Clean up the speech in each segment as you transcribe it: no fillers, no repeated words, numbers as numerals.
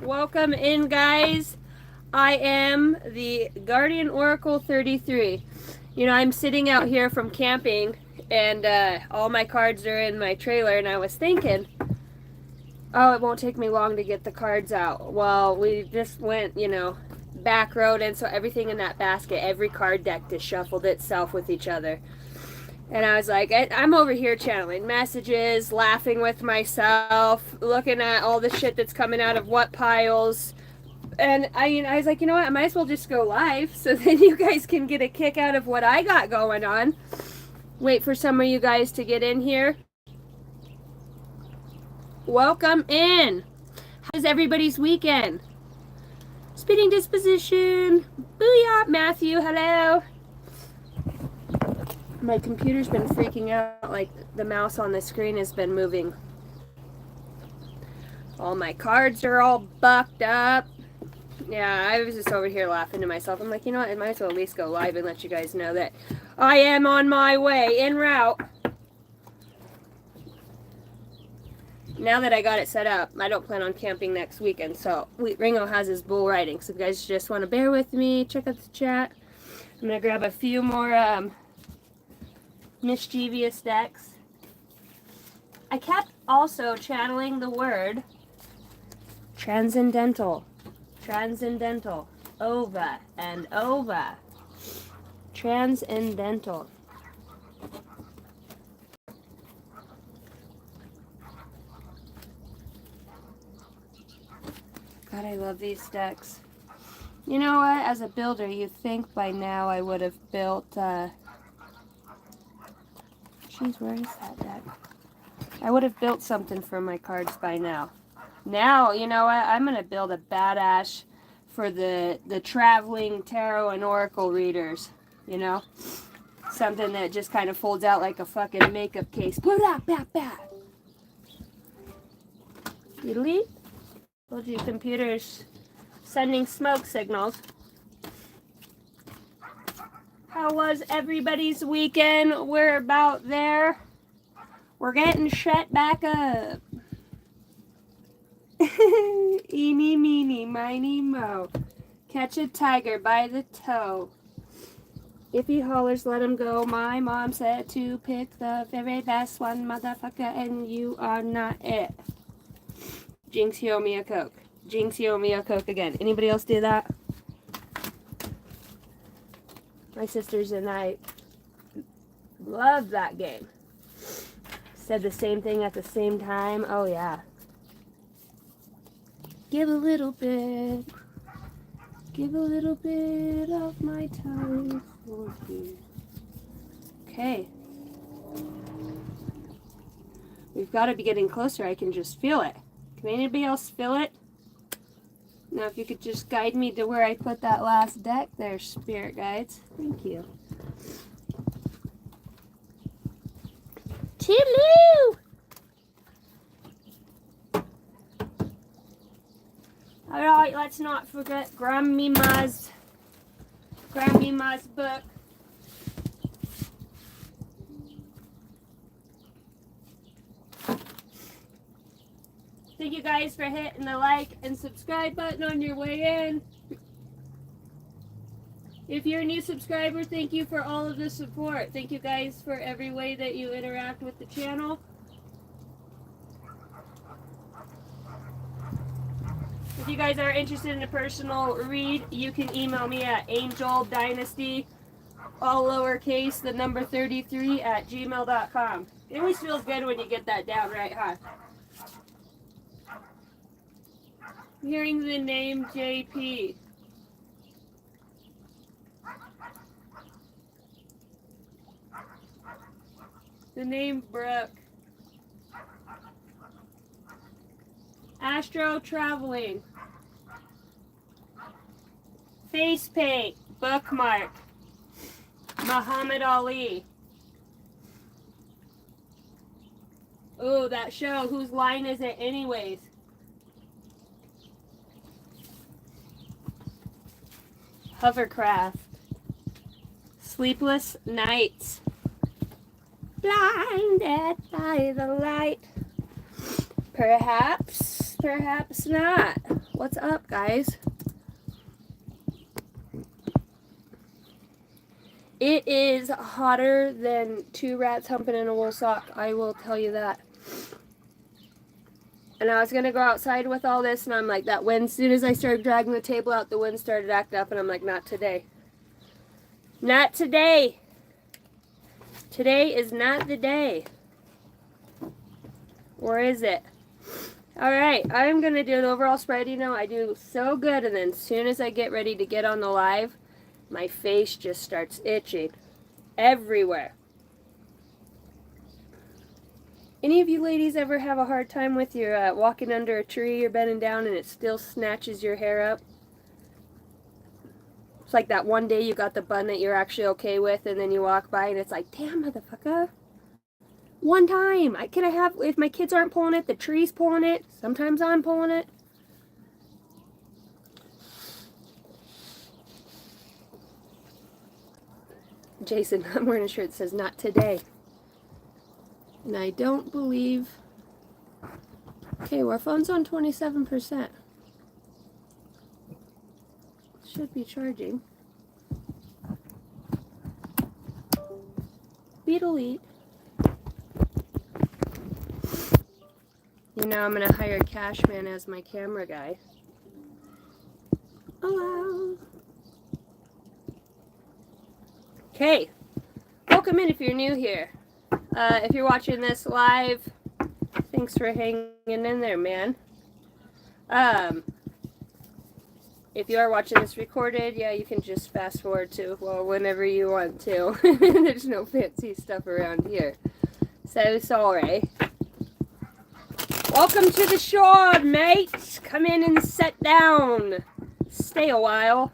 Welcome in, guys. I am the Guardian Oracle 33. You know, I'm sitting out here from camping, and all my cards are in my trailer, and I was thinking, oh, it won't take me long to get the cards out. Well, we just went, back road, and so everything in that basket, every card deck just shuffled itself with each other. And I was like, I'm over here channeling messages, laughing with myself, looking at all the shit that's coming out of what piles. And I was like, you know what? I might as well just go live so then you guys can get a kick out of what I got going on. Wait for some of you guys to get in here. Welcome in. How's everybody's weekend? Spinning disposition. Booyah, Matthew. Hello. My computer's been freaking out, like the mouse on the screen has been moving. All my cards are all bucked up. Yeah, I was just over here laughing to myself. I'm like, you know what, I might as well at least go live and let you guys know that I am on my way, en route. Now that I got it set up, I don't plan on camping next weekend, so Ringo has his bull riding. So if you guys just want to bear with me, check out the chat. I'm going to grab a few more mischievous decks. I kept also channeling the word transcendental, over and over. Transcendental. God, I love these decks. You know what? As a builder, you'd think by now I would have built, jeez, where is that deck? I would have built something for my cards by now. Now, you know what? I'm going to build a badass for the traveling tarot and oracle readers, you know? Something that just kind of folds out like a fucking makeup case. Delete. Told you computers sending smoke signals. How was everybody's weekend? We're about there. We're getting shut back up. Eeny, meeny, miny, mo. Catch a tiger by the toe. If he hollers, let him go. My mom said to pick the very best one, motherfucker, and you are not it. Jinx, you owe me a Coke. Jinx, you owe me a Coke again. Anybody else do that? My sisters and I love that game. Said the same thing at the same time. Oh, yeah. Give a little bit. Give a little bit of my time for you. Okay. We've got to be getting closer. I can just feel it. Can anybody else feel it? Now, if you could just guide me to where I put that last deck there, spirit guides. Thank you. Toodaloo! Alright, let's not forget Grandmima's book. Thank you guys for hitting the like and subscribe button on your way in. If you're a new subscriber, thank you for all of the support. Thank you guys for every way that you interact with the channel. If you guys are interested in a personal read, you can email me at angeldynasty, all lowercase, the number 33 at gmail.com. It always feels good when you get that down right, huh? Hearing the name JP. The name Brooke. Astro traveling. Face paint. Bookmark. Muhammad Ali. Ooh, that show. Whose line is it anyways? Hovercraft. Sleepless nights. Blinded by the light. Perhaps not. What's up, guys? It is hotter than 2 rats humping in a wool sock. I will tell you that. And I was going to go outside with all this, and I'm like, that wind, as soon as I started dragging the table out, the wind started acting up, and I'm like, not today. Not today. Today is not the day. Or is it? Alright, I'm going to do an overall spread. You know, I do so good, and then as soon as I get ready to get on the live, my face just starts itching everywhere. Any of you ladies ever have a hard time with your walking under a tree or bending down and it still snatches your hair up? It's like that one day you got the bun that you're actually okay with, and then you walk by and it's like, damn, motherfucker. One time. Can I have, if my kids aren't pulling it, the tree's pulling it. Sometimes I'm pulling it. Jason, I'm wearing a shirt that says, not today. And I don't believe... Okay, well, our phone's on 27%. Should be charging. Beetle eat. You know, I'm going to hire Cashman as my camera guy. Oh, wow. Okay. Welcome in if you're new here. If you're watching this live, thanks for hanging in there, man. If you are watching this recorded, yeah, you can just fast forward to, well, whenever you want to. There's no fancy stuff around here. So sorry. Welcome to the shore, mates. Come in and sit down. Stay a while.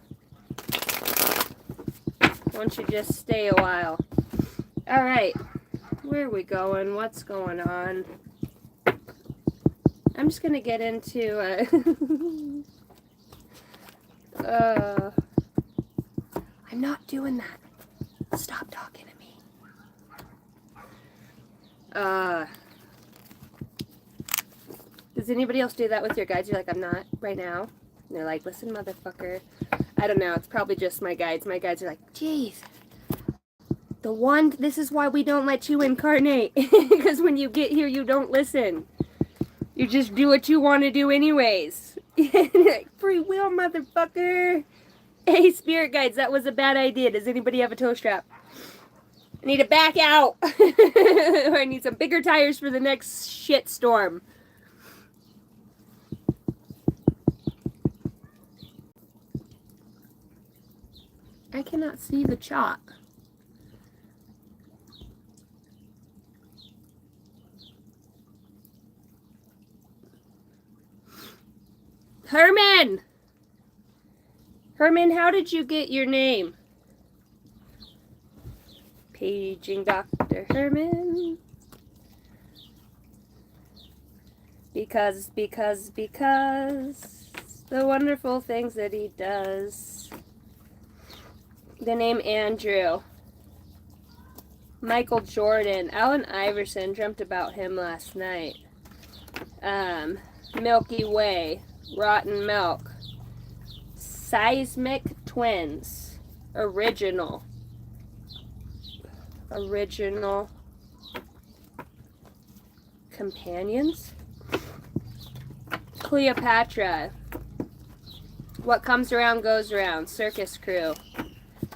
Why don't you just stay a while? All right. Where are we going? What's going on? I'm just going to get into... I'm not doing that. Stop talking to me. Does anybody else do that with your guides? You're like, I'm not right now. And they're like, listen, motherfucker. I don't know. It's probably just my guides. My guides are like, geez. This is why we don't let you incarnate. Because when you get here, you don't listen. You just do what you want to do anyways. Free will, motherfucker. Hey, spirit guides, that was a bad idea. Does anybody have a toe strap? I need to back out. Or I need some bigger tires for the next shit storm. I cannot see the chalk. Herman! Herman, how did you get your name? Paging Dr. Herman. Because the wonderful things that he does. The name Andrew. Michael Jordan. Allen Iverson, dreamt about him last night. Milky Way. Rotten Milk. Seismic Twins. Original. Companions. Cleopatra. What comes around goes around. Circus crew.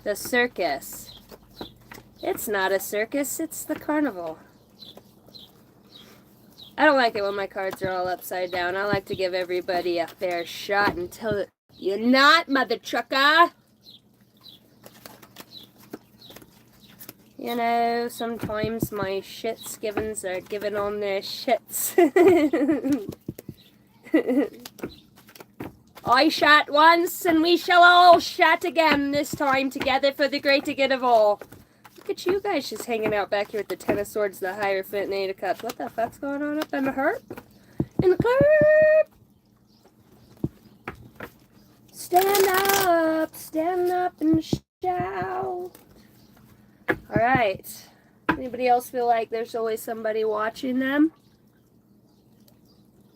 The circus. It's not a circus, it's the carnival. I don't like it when my cards are all upside down. I like to give everybody a fair shot until you're not, mother trucker. You know, sometimes my shits givens are given on their shits. I shot once, and we shall all shot again, this time together for the greater good of all. Look at you guys just hanging out back here with the Ten of Swords, the Hierophant, and Eight of Cups. What the fuck's going on up in the herp? In the club! Stand up and shout. Alright. Anybody else feel like there's always somebody watching them?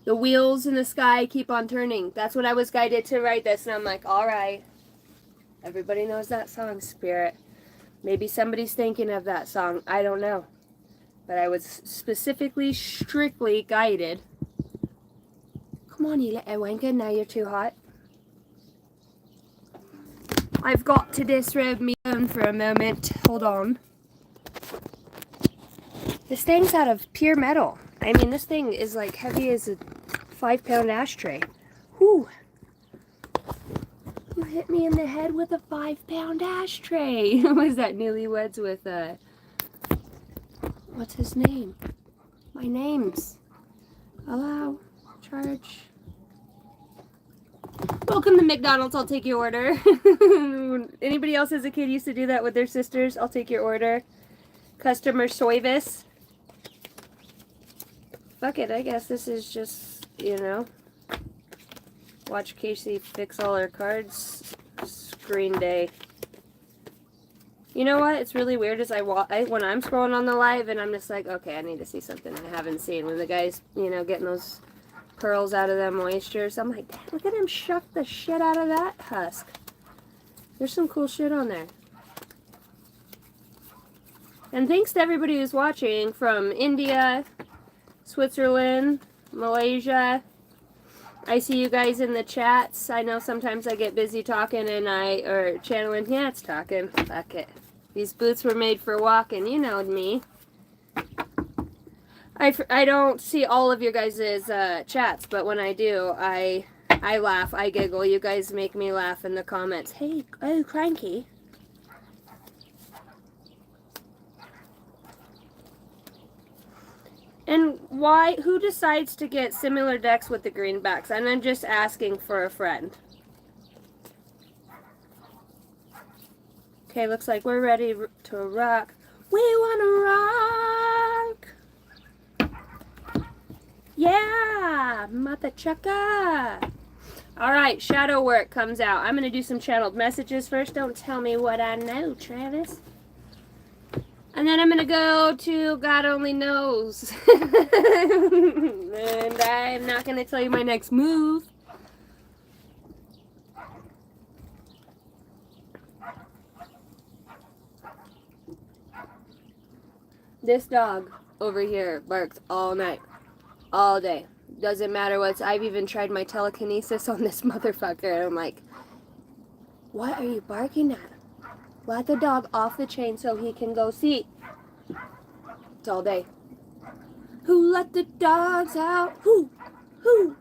The wheels in the sky keep on turning. That's what I was guided to write this, and I'm like, all right. Everybody knows that song, Spirit. Maybe somebody's thinking of that song. I don't know. But I was specifically, strictly guided. Come on, you little wanker. Now you're too hot. I've got to disrobe me down for a moment. Hold on. This thing's out of pure metal. I mean, this thing is like heavy as a 5-pound ashtray. Whew. You hit me in the head with a 5-pound ashtray. Was that Newlyweds with, what's his name? My name's. Allow. Charge. Welcome to McDonald's. I'll take your order. Anybody else as a kid used to do that with their sisters? I'll take your order. Customer service. Fuck it, I guess this is just, you know, watch Casey fix all her cards screen day. You know what? It's really weird is when I'm scrolling on the live and I'm just like, okay, I need to see something I haven't seen. When the guy's, you know, getting those pearls out of them moistures, I'm like, damn, look at him shuck the shit out of that husk. There's some cool shit on there. And thanks to everybody who's watching from India, Switzerland, Malaysia. I see you guys in the chats. I know sometimes I get busy talking or channeling. Yeah, it's talking. Fuck it. These boots were made for walking. You know me. I don't see all of your guys' chats, but when I do, I laugh. I giggle. You guys make me laugh in the comments. Hey, oh, cranky. And who decides to get similar decks with the greenbacks? And I'm just asking for a friend. Okay, looks like we're ready to rock. We wanna rock! Yeah! Mother chucka! Alright, shadow work comes out. I'm gonna do some channeled messages first. Don't tell me what I know, Travis. And then I'm going to go to God Only Knows. And I'm not going to tell you my next move. This dog over here barks all night. All day. Doesn't matter what's... I've even tried my telekinesis on this motherfucker. And I'm like, what are you barking at? Let the dog off the chain so he can go see. It's all day. Who let the dogs out? Who? Who?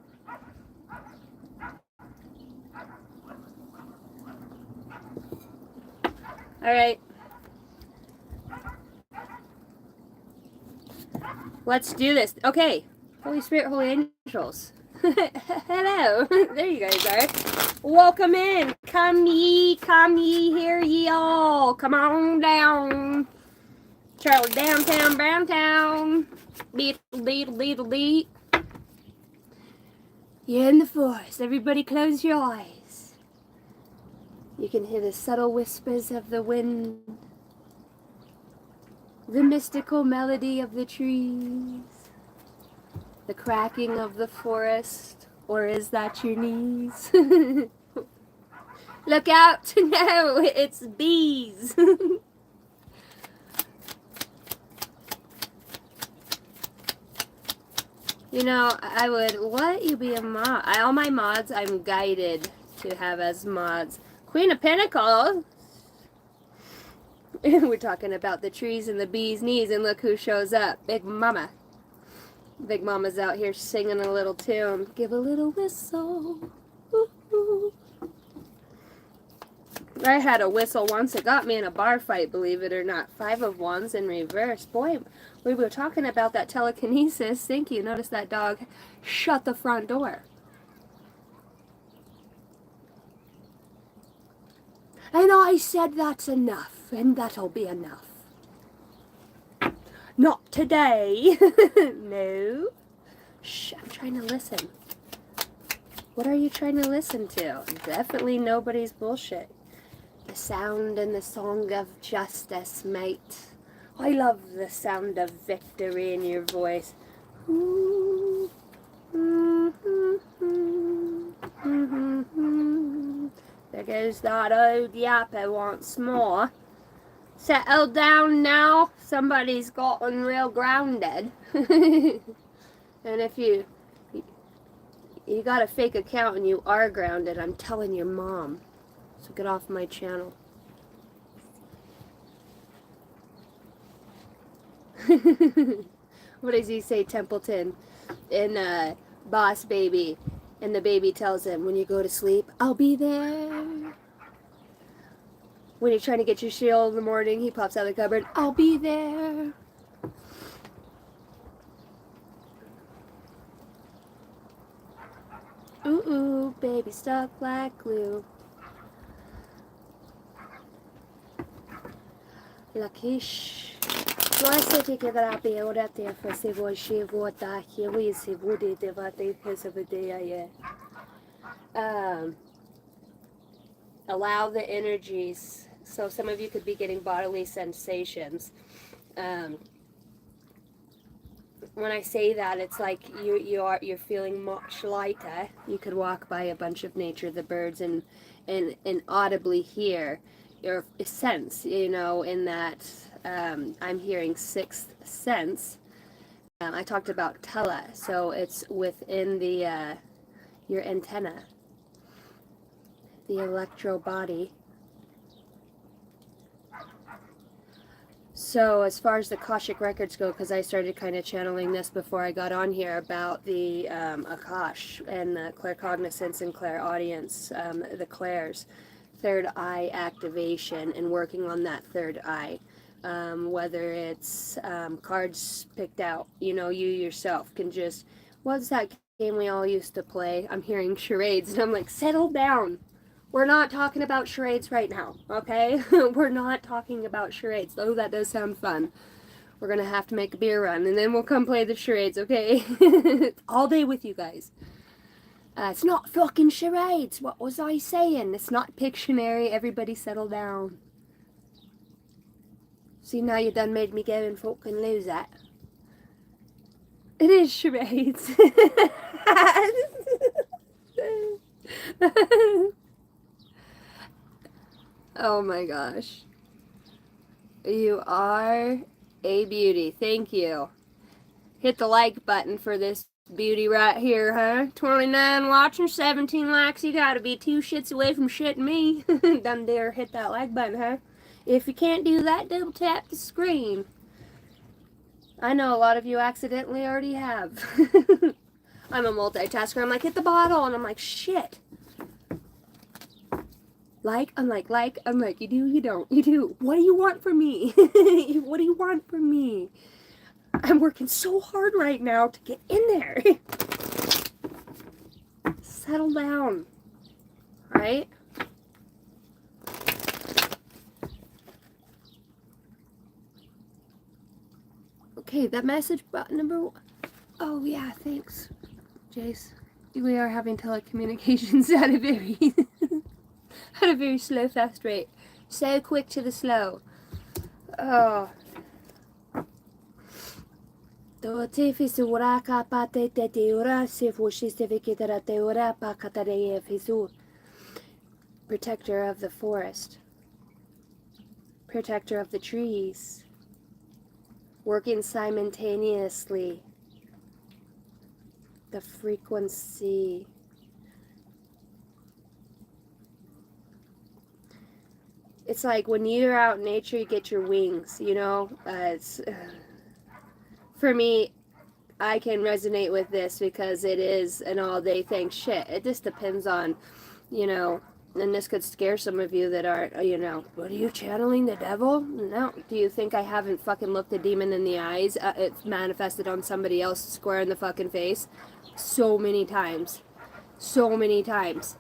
All right. Let's do this. Okay. Holy Spirit, Holy Angels. Hello. There you guys are. Welcome in. Come ye, hear ye all. Come on down. Charlie downtown, Browntown. Beetle, beetle, beetle, beet. You're in the forest. Everybody close your eyes. You can hear the subtle whispers of the wind. The mystical melody of the trees. The cracking of the forest. Or is that your knees? Look out! No, it's bees. You know, I would let you be a mod. All my mods, I'm guided to have as mods. Queen of Pentacles. We're talking about the trees and the bees' knees, and look who shows up. Big Mama. Big Mama's out here singing a little tune. Give a little whistle. Ooh, ooh. I had a whistle once. It got me in a bar fight, believe it or not. 5 of Wands in reverse. Boy, we were talking about that telekinesis. Thank you. Notice that dog shut the front door. And I said that's enough, and that'll be enough. Not today. No. Shh, I'm trying to listen. What are you trying to listen to? Definitely nobody's bullshit. The sound and the song of justice, mate. I love the sound of victory in your voice. Ooh. There goes that old yapper once more. Settle down now. Somebody's gotten real grounded. And if you got a fake account and you are grounded, I'm telling your mom. So get off my channel. What does he say, Templeton? In Boss Baby. And the baby tells him, when you go to sleep, I'll be there. When you're trying to get your shield in the morning, he pops out of the cupboard, I'll be there. Ooh, ooh, baby stuck like glue. Lakish. Lorsque tu quedas peor te fazer você votar que eu se vode debater essa ideia. Allow the energies. So some of you could be getting bodily sensations. When I say that, it's like you're feeling much lighter. You could walk by a bunch of nature, the birds, and audibly hear your sense. You know, in that I'm hearing sixth sense. I talked about tele, so it's within the your antenna, the electro body. So as far as the Akashic records go, because I started kind of channeling this before I got on here about the Akash and the claircognizance and clairaudience, the clairs, third eye activation and working on that third eye. Whether it's cards picked out, you know, you yourself can just, what's that game we all used to play? I'm hearing charades and I'm like, settle down. We're not talking about charades right now, okay? We're not talking about charades, though that does sound fun. We're gonna have to make a beer run, and then we'll come play the charades, okay? All day with you guys. It's not fucking charades. What was I saying? It's not Pictionary. Everybody settle down. See, now you done made me go and fucking lose that. It is charades. Oh my gosh. You are a beauty. Thank you. Hit the like button for this beauty right here, huh? 29 watching, 17 likes. You gotta be 2 shits away from shitting me. Done dare hit that like button, huh? If you can't do that, double tap the screen. I know a lot of you accidentally already have. I'm a multitasker. I'm like, hit the bottle. And I'm like, shit. I'm like, you do, you don't, you do. What do you want from me? What do you want from me? I'm working so hard right now to get in there. Settle down, right? Okay, that message button number 1. Oh yeah, thanks, Jace. We are having telecommunications at a very slow, fast rate. So quick to the slow. Oh. Protector of the forest. Protector of the trees. Working simultaneously. The frequency. It's like when you're out in nature, you get your wings, you know? For me, I can resonate with this because it is an all-day thing. Shit, it just depends on, you know, and this could scare some of you that are, you know, what are you channeling the devil? No. Do you think I haven't fucking looked a demon in the eyes? It's manifested on somebody else square in the fucking face so many times. So many times.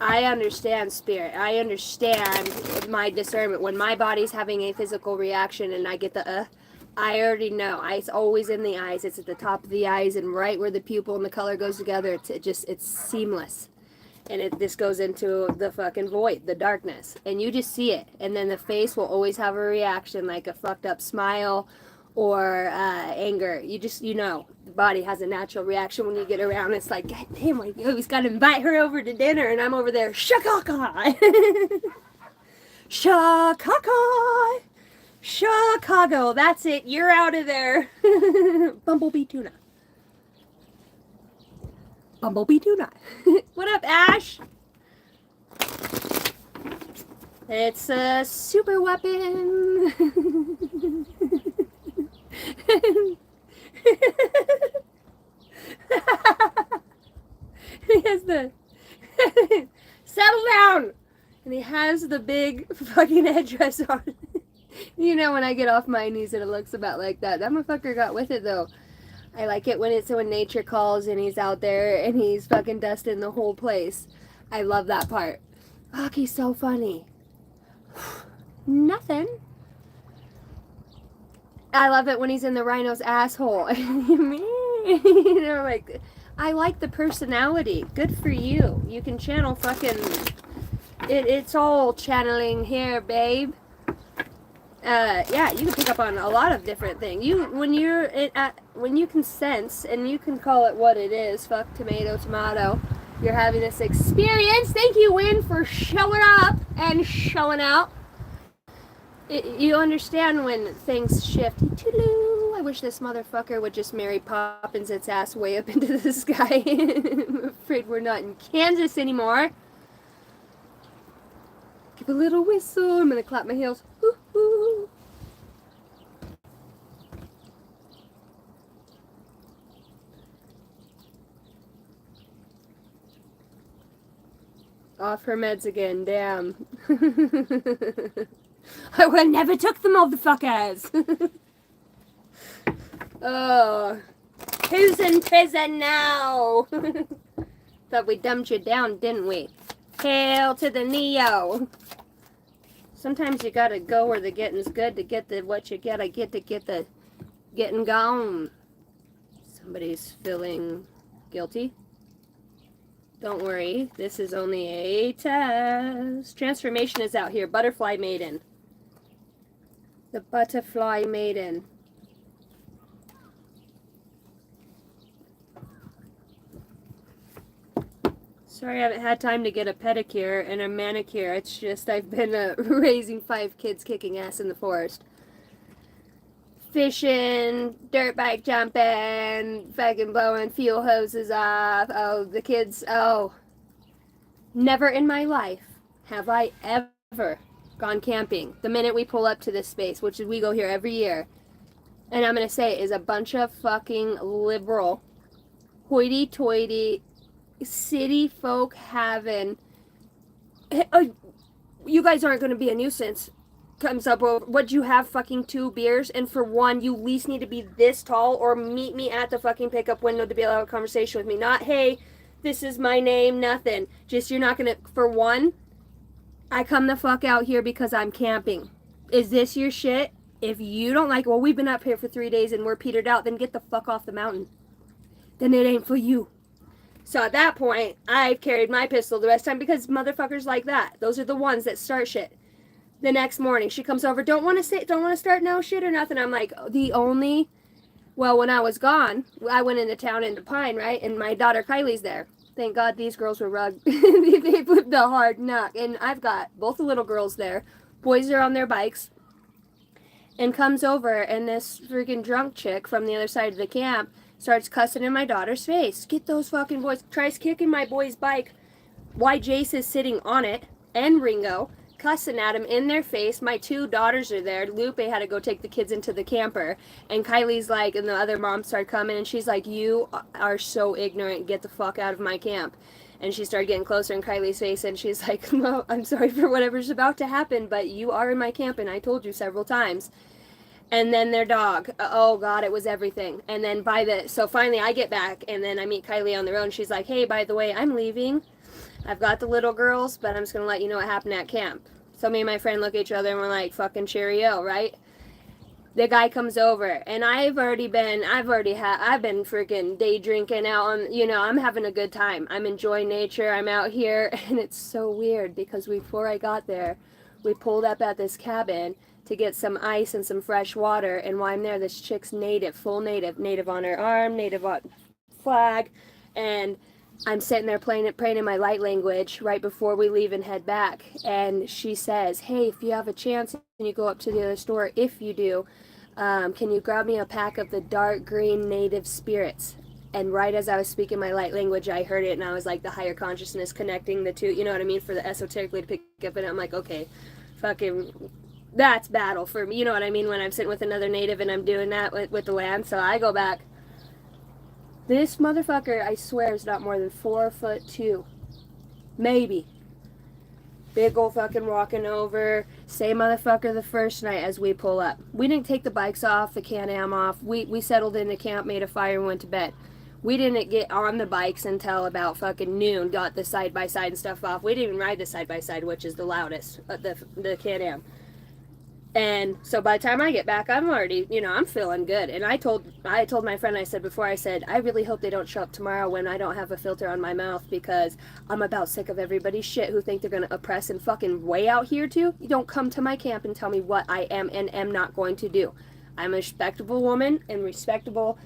I understand spirit. I understand my discernment. When my body's having a physical reaction and I get the I already know. It's always in the eyes. It's at the top of the eyes and right where the pupil and the color goes together. It's seamless. And this goes into the fucking void, the darkness. And you just see it. And then the face will always have a reaction, like a fucked up smile or anger. You know, the body has a natural reaction when you get around. It's like, God damn, like, you always got to invite her over to dinner, and I'm over there, shakaka, shakaka, Chicago. That's it. You're out of there. Bumblebee tuna. Bumblebee tuna. What up, Ash? It's a super weapon. He has the settle down, and he has the big fucking headdress on. You know, when I get off my knees and it looks about like that. That motherfucker got with it though. I like it when nature calls and he's out there and he's fucking dusting the whole place. I love that part. Fuck, he's so funny. Nothing. I love it when he's in the rhino's asshole. You know, like, I like the personality. Good for you. You can channel fucking... It's all channeling here, babe. Yeah, you can pick up on a lot of different things. When you can sense, and you can call it what it is, fuck tomato, tomato, you're having this experience. Thank you, Win, for showing up and showing out. You understand when things shift. Toodaloo. I wish this motherfucker would just Mary Poppins its ass way up into the sky. I'm afraid we're not in Kansas anymore. Give a little whistle. I'm gonna clap my heels. Woo-hoo. Off her meds again, damn. I would never took the motherfuckers. Oh, who's in prison now? Thought we dumped you down, didn't we? Hail to the Neo. Sometimes you gotta go where the getting's good to get the what you gotta get to get the getting gone. Somebody's feeling guilty. Don't worry, this is only a test. Transformation is out here. Butterfly Maiden. The Butterfly Maiden. Sorry I haven't had time to get a pedicure and a manicure. It's just I've been raising 5 kids kicking ass in the forest. Fishing, dirt bike jumping, fucking blowing fuel hoses off. Oh, the kids, oh. Never in my life have I ever gone camping. The minute we pull up to this space, which is we go here every year, and I'm going to say is a bunch of fucking liberal, hoity-toity, city folk having, you guys aren't going to be a nuisance, comes up, well, what, you have fucking 2 beers, and for one, you at least need to be this tall, or meet me at the fucking pickup window to be able to have a conversation with me. Not, hey, this is my name, nothing. Just, you're not going to, for one, I come the fuck out here because I'm camping. Is this your shit? If you don't like, well, we've been up here for 3 days and we're petered out, then get the fuck off the mountain. Then it ain't for you. So at that point, I've carried my pistol the rest of the time because motherfuckers like that. Those are the ones that start shit. The next morning, she comes over, don't want to start no shit or nothing. I'm like, well, when I was gone, I went into town into Pine, right? And my daughter Kylie's there. Thank God these girls were rugged. They flipped a hard knock. And I've got both the little girls there. Boys are on their bikes. And comes over, and this freaking drunk chick from the other side of the camp starts cussing in my daughter's face. Get those fucking boys. Tries kicking my boy's bike. Why Jace is sitting on it, and Ringo, cussing at him in their face. My 2 daughters are there. Lupe had to go take the kids into the camper. And Kylie's like, and the other mom started coming, and she's like, you are so ignorant. Get the fuck out of my camp. And she started getting closer in Kylie's face, and she's like, well, I'm sorry for whatever's about to happen, but you are in my camp, and I told you several times. And then their dog, oh God, it was everything. And then so finally I get back, and then I meet Kylie on the road, and she's like, hey, by the way, I'm leaving. I've got the little girls, but I'm just going to let you know what happened at camp. So me and my friend look at each other, and we're like, fucking cheerio, right? The guy comes over, and I've been freaking day drinking out on, I'm having a good time. I'm enjoying nature. I'm out here, and it's so weird because before I got there, we pulled up at this cabin. to get some ice and some fresh water. And while I'm there, this chick's native, full native, native on her arm, native on flag, and I'm sitting there praying in my light language right before we leave and head back. And she says, hey, if you have a chance and you go up to the other store, if you do, can you grab me a pack of the dark green native spirits? And right as I was speaking my light language, I heard it, and I was like, the higher consciousness connecting the two, you know what I mean, for the esoterically to pick up. And I'm like, okay, fucking, that's battle for me, you know what I mean, when I'm sitting with another native and I'm doing that with the land. So I go back. This motherfucker, I swear, is not more than 4'2", maybe. Big old fucking walking over. Same motherfucker the first night as we pull up. We didn't take the bikes off, the Can-Am off. We settled into camp, made a fire, and went to bed. We didn't get on the bikes until about fucking noon. Got the side-by-side and stuff off. We didn't even ride the side-by-side, which is the loudest, the Can-Am. And so by the time I get back, I'm already, you know, I'm feeling good. And I told my friend, I said before, I said, I really hope they don't show up tomorrow when I don't have a filter on my mouth, because I'm about sick of everybody's shit who think they're going to oppress and fucking way out here too. You don't come to my camp and tell me what I am and am not going to do. I'm a respectable woman and respectable,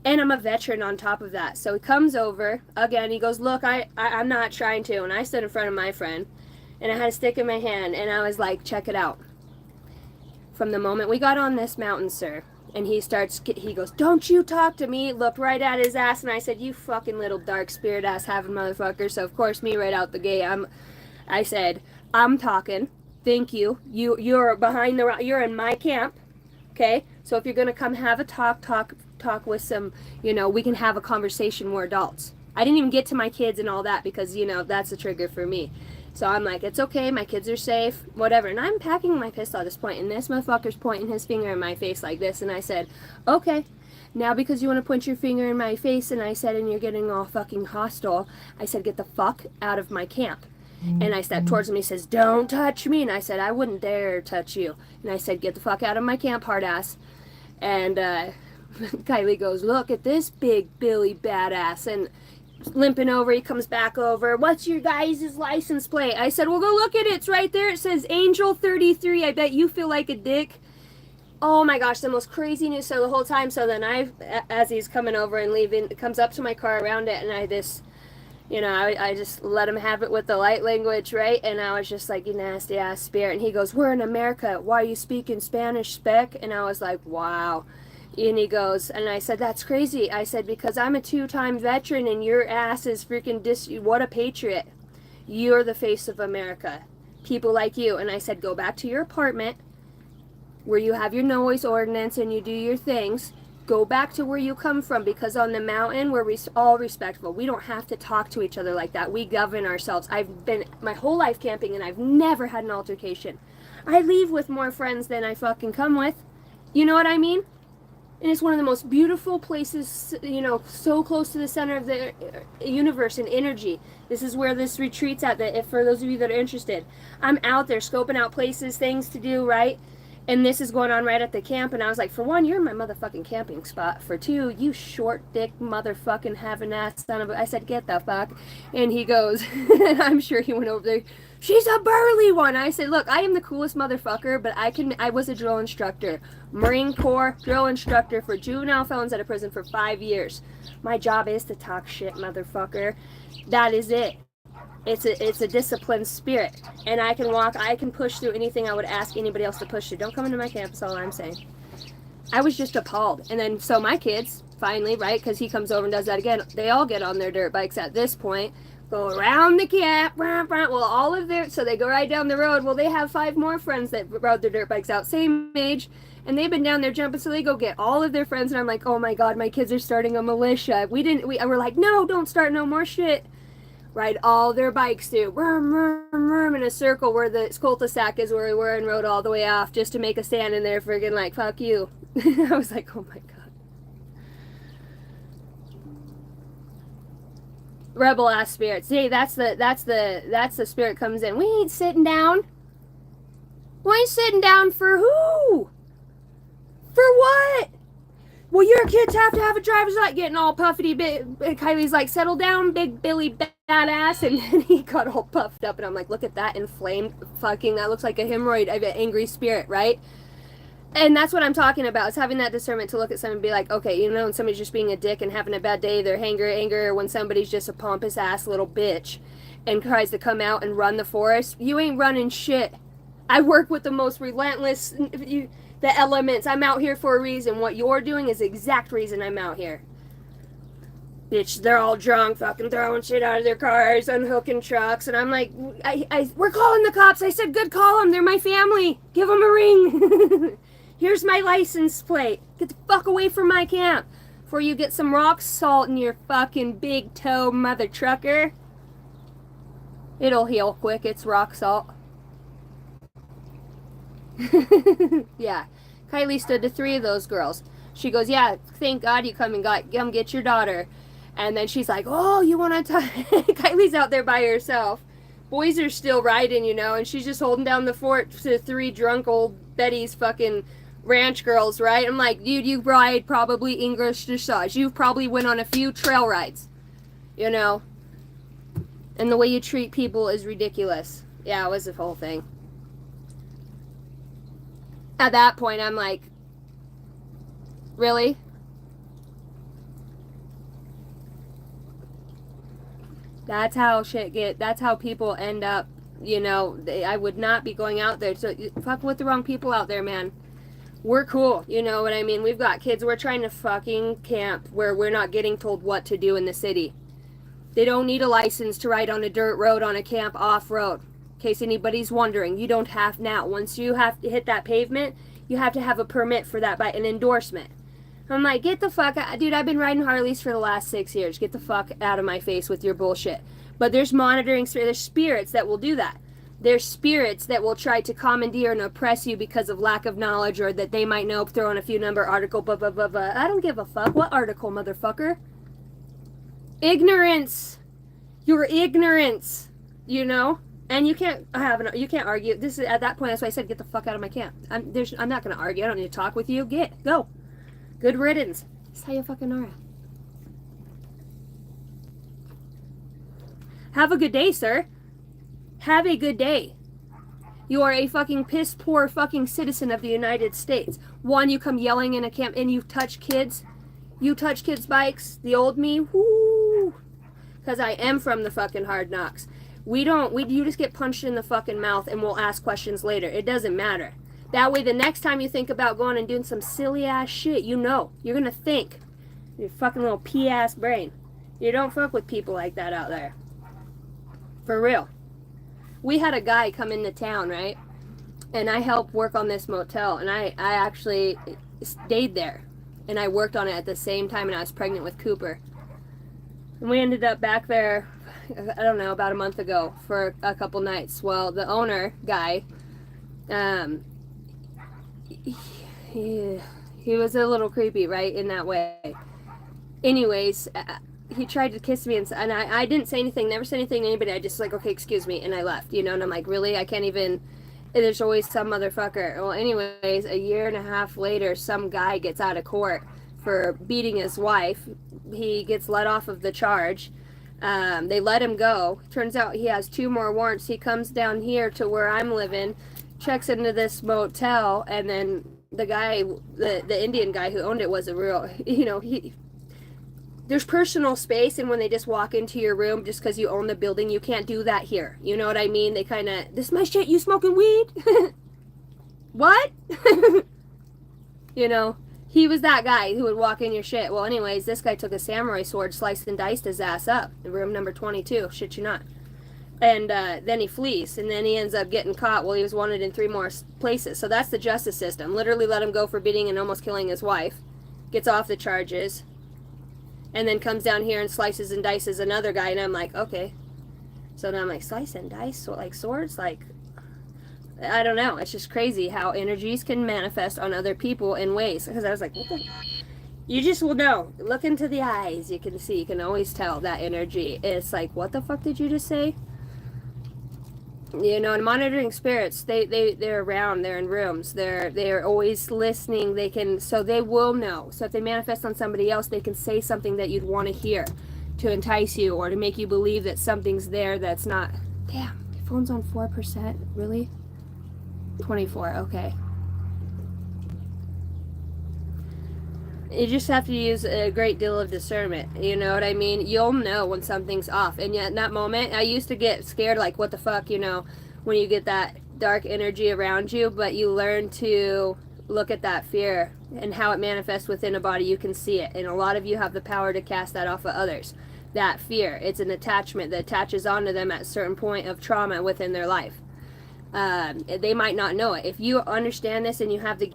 and I'm a veteran on top of that. So he comes over, again, he goes, look, I'm not trying to. And I stood in front of my friend, and I had a stick in my hand, and I was like, check it out. From the moment we got on this mountain, sir, and he goes, don't you talk to me, looked right at his ass, and I said, you fucking little dark spirit ass having motherfucker. So of course, me right out the gate, I said, I'm talking, thank you, you're behind you're in my camp, okay, so if you're gonna come have a talk with some, you know, we can have a conversation, we're adults. I didn't even get to my kids and all that, because, you know, that's a trigger for me. So I'm like, it's okay, my kids are safe, whatever. And I'm packing my pistol at this point, and this motherfucker's pointing his finger in my face like this. And I said, okay, now because you want to point your finger in my face, and I said, and you're getting all fucking hostile, I said, get the fuck out of my camp. And I stepped towards him, he says, don't touch me. And I said, I wouldn't dare touch you. And I said, get the fuck out of my camp, hard ass. And Kylie goes, look at this big Billy badass. And limping over, he comes back over, what's your guys' license plate? I said, well, go look at it, it's right there, it says Angel 33. I bet you feel like a dick. Oh my gosh, the most crazy news. So the whole time, so then as he's coming over and leaving, comes up to my car around it, and I just, you know, I just let him have it with the light language, right? And I was just like, you nasty ass spirit. And he goes, we're in America, why are you speaking Spanish, spec? And I was like, wow. And he goes, and I said, that's crazy. I said, because I'm a 2-time veteran and your ass is freaking what a patriot. You're the face of America. People like you. And I said, go back to your apartment where you have your noise ordinance and you do your things. Go back to where you come from, because on the mountain we're all respectful. We don't have to talk to each other like that. We govern ourselves. I've been my whole life camping and I've never had an altercation. I leave with more friends than I fucking come with. You know what I mean? And it's one of the most beautiful places, you know, so close to the center of the universe and energy. This is where this retreat's at, if for those of you that are interested. I'm out there scoping out places, things to do, right? And this is going on right at the camp. And I was like, for one, you're in my motherfucking camping spot. For two, you short dick motherfucking having ass son of a... I said, get the fuck. And he goes, I'm sure he went over there, she's a burly one. I said, look, I am the coolest motherfucker, but I was a drill instructor. Marine Corps drill instructor for juvenile felons at a prison for 5 years. My job is to talk shit, motherfucker. That is it. It's a disciplined spirit. And I can push through anything I would ask anybody else to push through. Don't come into my camp, that's all I'm saying. I was just appalled. And then, so my kids, finally, right, because he comes over and does that again, they all get on their dirt bikes at this point, go around the camp, well, all of their, so they go right down the road. Well, they have 5 more friends that rode their dirt bikes out, same age, and they've been down there jumping, so they go get all of their friends, and I'm like, oh my god, my kids are starting a militia. We're like, no, don't start no more shit. Ride all their bikes through, in a circle where the cul-de-sac is, where we were, and rode all the way off just to make a stand in there, friggin' like, fuck you. I was like, oh my god. Rebel ass spirits. See, that's the spirit comes in. We ain't sitting down. We ain't sitting down for who? For what? well, your kids have to have a driver's license, getting all puffy. Kylie's like, settle down, big Billy badass. And then he got all puffed up. And I'm like, look at that inflamed fucking, that looks like a hemorrhoid of an angry spirit, right? And that's what I'm talking about, is having that discernment to look at someone and be like, okay, you know, when somebody's just being a dick and having a bad day, they're angry, or when somebody's just a pompous ass little bitch and tries to come out and run the forest, you ain't running shit. I work with the most relentless, the elements. I'm out here for a reason. What you're doing is the exact reason I'm out here. Bitch, they're all drunk, fucking throwing shit out of their cars, unhooking trucks, and I'm like, we're calling the cops. I said, good, call them. They're my family. Give them a ring. Here's my license plate. Get the fuck away from my camp before you get some rock salt in your fucking big toe, mother trucker. It'll heal quick. It's rock salt. Yeah. Kylie stood to 3 of those girls. She goes, yeah, thank God you come get your daughter. And then she's like, oh, you want to Kylie's out there by herself. Boys are still riding, you know, and she's just holding down the fort to 3 drunk old Betty's fucking ranch girls, right? I'm like, dude, you ride probably English dressage. You've probably went on a few trail rides, you know? And the way you treat people is ridiculous. Yeah, it was the whole thing. At that point, I'm like, really? That's how that's how people end up, you know. I would not be going out there. So fuck with the wrong people out there, man. We're cool, you know what I mean? We've got kids. We're trying to fucking camp where we're not getting told what to do in the city. They don't need a license to ride on a dirt road on a camp off-road. In case anybody's wondering, you don't have now. Once you have to hit that pavement, you have to have a permit for that, by an endorsement. I'm like, get the fuck out. Dude, I've been riding Harleys for the last 6 years. Get the fuck out of my face with your bullshit. But there's monitoring, there's spirits that will do that. There's spirits that will try to commandeer and oppress you because of lack of knowledge, or that they might know, throw in a few number article, blah, blah, blah, blah. I don't give a fuck. What article, motherfucker? Ignorance. Your ignorance, you know? And you can't argue. This is, at that point, that's why I said, get the fuck out of my camp. I'm not going to argue. I don't need to talk with you. Go. Good riddance. Sayonara. Have a good day, sir. Have a good day. You are a fucking piss poor fucking citizen of the United States. One, you come yelling in a camp and you touch kids. You touch kids' bikes. The old me, whoo. Because I am from the fucking Hard Knocks. You just get punched in the fucking mouth and we'll ask questions later. It doesn't matter. That way the next time you think about going and doing some silly ass shit, you know. You're gonna think. Your fucking little pea ass brain. You don't fuck with people like that out there. For real. We had a guy come into town, right? And I helped work on this motel, and I actually stayed there. And I worked on it at the same time, and I was pregnant with Cooper. And we ended up back there, I don't know, about a month ago for a couple nights. Well, the owner guy, he was a little creepy, right, in that way. Anyways, he tried to kiss me, and I didn't say anything, never said anything to anybody. I just like, okay, excuse me, and I left, you know, and I'm like, really? I can't even, there's always some motherfucker. Well, anyways, a year and a half later, some guy gets out of court for beating his wife. He gets let off of the charge. They let him go. Turns out he has 2 more warrants. He comes down here to where I'm living, checks into this motel, and then the guy, the Indian guy who owned it was a real, you know, there's personal space, and when they just walk into your room just because you own the building, you can't do that here. You know what I mean? They kind of, this is my shit, you smoking weed? What? You know, he was that guy who would walk in your shit. Well, anyways, this guy took a samurai sword, sliced and diced his ass up in room number 22. Shit you not. And then he flees, and then he ends up getting caught. Well, he was wanted in 3 more places. So that's the justice system. Literally let him go for beating and almost killing his wife. Gets off the charges. And then comes down here and slices and dices another guy, and I'm like, okay. So now I'm like, slice and dice, so like swords, like, I don't know. It's just crazy how energies can manifest on other people in ways. Because I was like, what the? You just will know. Look into the eyes. You can see. You can always tell that energy. It's like, what the fuck did you just say? You know, and monitoring spirits, they're around, they're in rooms, they're always listening. They can, so they will know. So if they manifest on somebody else, they can say something that you'd want to hear to entice you or to make you believe that something's there that's not. Damn, my phone's on 4%. Really? 24, okay. You just have to use a great deal of discernment. You know what I mean? You'll know when something's off. And yet in that moment, I used to get scared, like, what the fuck, you know, when you get that dark energy around you. But you learn to look at that fear and how it manifests within a body. You can see it. And a lot of you have the power to cast that off of others. That fear. It's an attachment that attaches onto them at a certain point of trauma within their life. They might not know it. If you understand this and you have the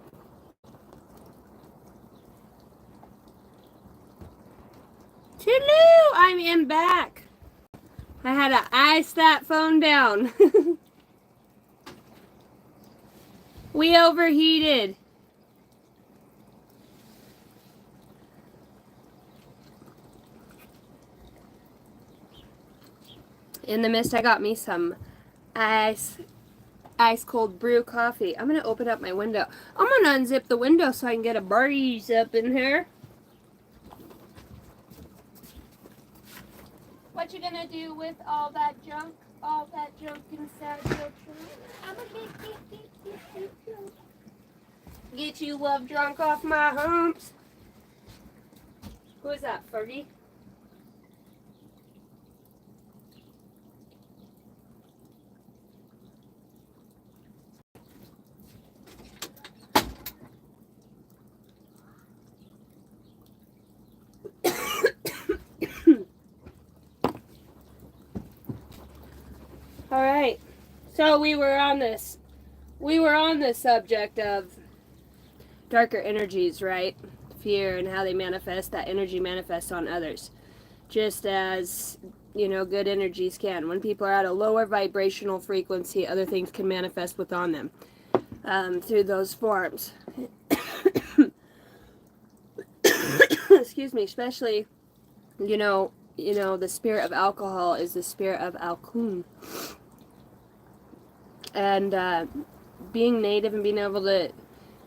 Hello, I am back. I had to ice that phone down. We overheated. In the mist, I got me some ice cold brew coffee. I'm gonna open up my window. I'm gonna unzip the window so I can get a breeze up in here. What you gonna do with all that junk? All that junk inside your trunk? I'm gonna get you love drunk off my humps. Who is that, Fergie? All right. So we were on the subject of darker energies, right? Fear and how they manifest, that energy manifests on others. Just as, you know, good energies can. When people are at a lower vibrational frequency, other things can manifest within them through those forms. Excuse me, especially, you know, the spirit of alcohol is the spirit of Alkun. And being native and being able to,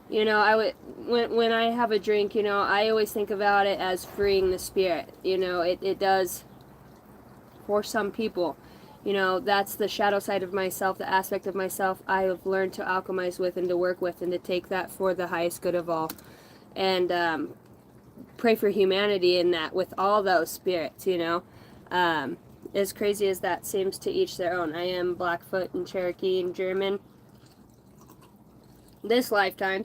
you know, when I have a drink, you know, I always think about it as freeing the spirit. You know, it does for some people. You know, that's the shadow side of myself, the aspect of myself I have learned to alchemize with and to work with and to take that for the highest good of all. And pray for humanity in that with all those spirits, you know. As crazy as that seems, to each their own. I am Blackfoot and Cherokee and German this lifetime.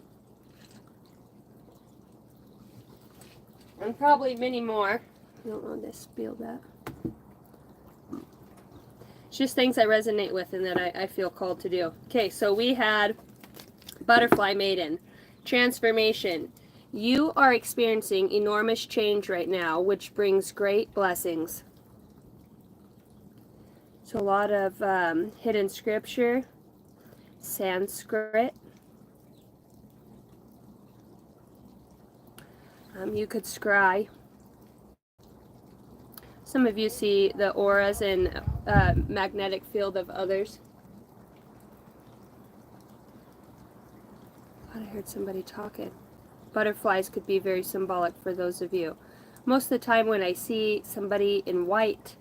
And probably many more. I don't want to spill that. It's just things I resonate with and that I feel called to do. Okay, so we had Butterfly Maiden, transformation. You are experiencing enormous change right now, which brings great blessings. So a lot of hidden scripture, Sanskrit. You could scry. Some of you see the auras and magnetic field of others. I thought I heard somebody talking. Butterflies could be very symbolic for those of you. Most of the time when I see somebody in white,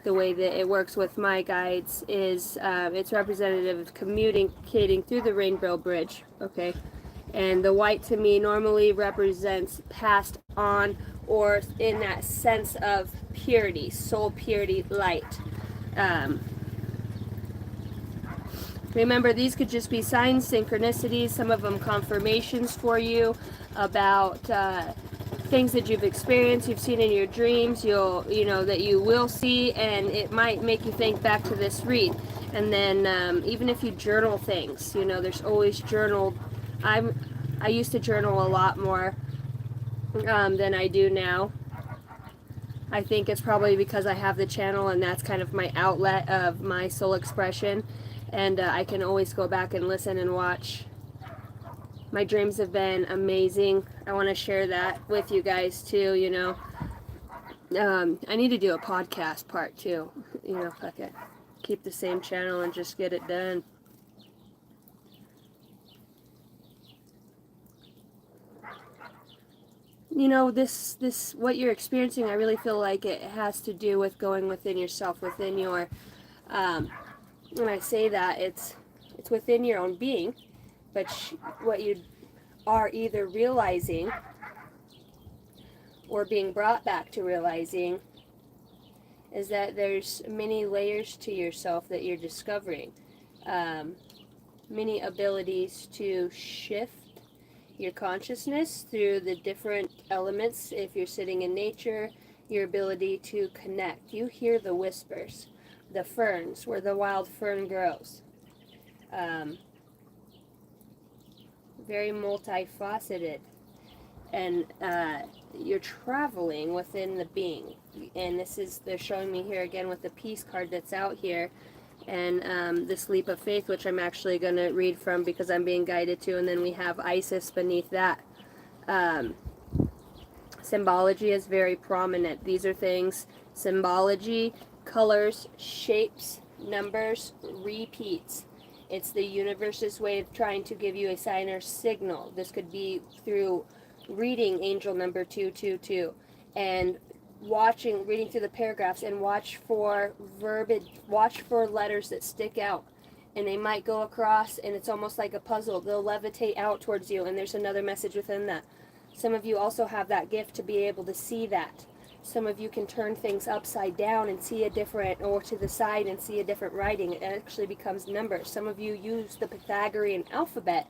the way that it works with my guides is it's representative of communicating through the rainbow bridge, okay? And the white to me normally represents passed on or in that sense of purity, soul purity, light. Remember, these could just be signs, synchronicities, some of them confirmations for you about things that you've experienced, you've seen in your dreams, you know, that you will see, and it might make you think back to this read. And then even if you journal things, you know, there's always journal. I used to journal a lot more than I do now. I think it's probably because I have the channel and that's kind of my outlet of my soul expression. And I can always go back and listen and watch. My dreams have been amazing. I want to share that with you guys too, you know. I need to do a podcast part too. You know, fuck it. keep the same channel and just get it done. You know, this what you're experiencing, I really feel like it has to do with going within yourself, within your, when I say that, it's within your own being, but what you are either realizing or being brought back to realizing is that there's many layers to yourself that you're discovering. Many abilities to shift your consciousness through the different elements. If you're sitting in nature, your ability to connect. You hear the whispers, the ferns, where the wild fern grows. Very multifaceted. And you're traveling within the being. And this is, they're showing me here again with the peace card that's out here. And this leap of faith, which I'm actually going to read from because I'm being guided to. And then we have Isis beneath that. Symbology is very prominent. These are things, symbology, colors, shapes, numbers, repeats. It's the universe's way of trying to give you a sign or signal. This could be through reading angel number 222 and reading through the paragraphs, and watch for verbiage, watch for letters that stick out, and they might go across, and it's almost like a puzzle. They'll levitate out towards you, and there's another message within that. Some of you also have that gift to be able to see that. Some of you can turn things upside down and see a different, or to the side and see a different writing. It actually becomes numbers. Some of you use the Pythagorean alphabet,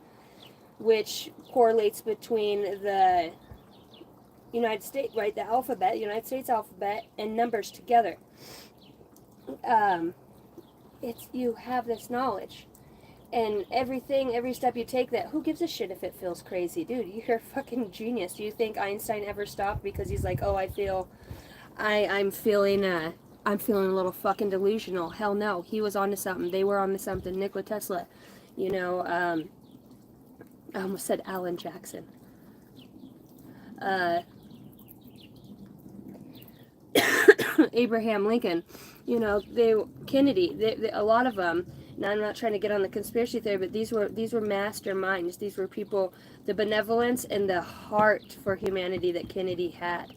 which correlates between the United States, right? The alphabet, United States alphabet, and numbers together. You have this knowledge, and every step you take, that who gives a shit if it feels crazy, dude? You're a fucking genius. Do you think Einstein ever stopped because he's like, oh, I'm feeling a little fucking delusional? Hell no, he was onto something. They were onto something. Nikola Tesla, I almost said Alan Jackson. Abraham Lincoln, Kennedy, a lot of them. Now, I'm not trying to get on the conspiracy theory, but these were masterminds. These were people, the benevolence and the heart for humanity that Kennedy had.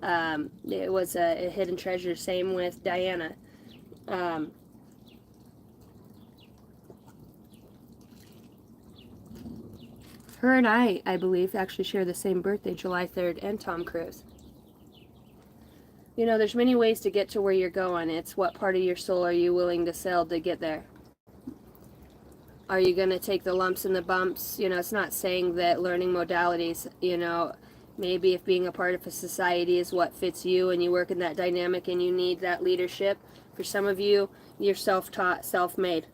It was a hidden treasure. Same with Diana. Her and I believe, actually share the same birthday, July 3rd, and Tom Cruise. There's many ways to get to where you're going. It's what part of your soul are you willing to sell to get there? Are you going to take the lumps and the bumps? It's not saying that learning modalities, maybe if being a part of a society is what fits you and you work in that dynamic and you need that leadership. For some of you, you're self-taught, self-made.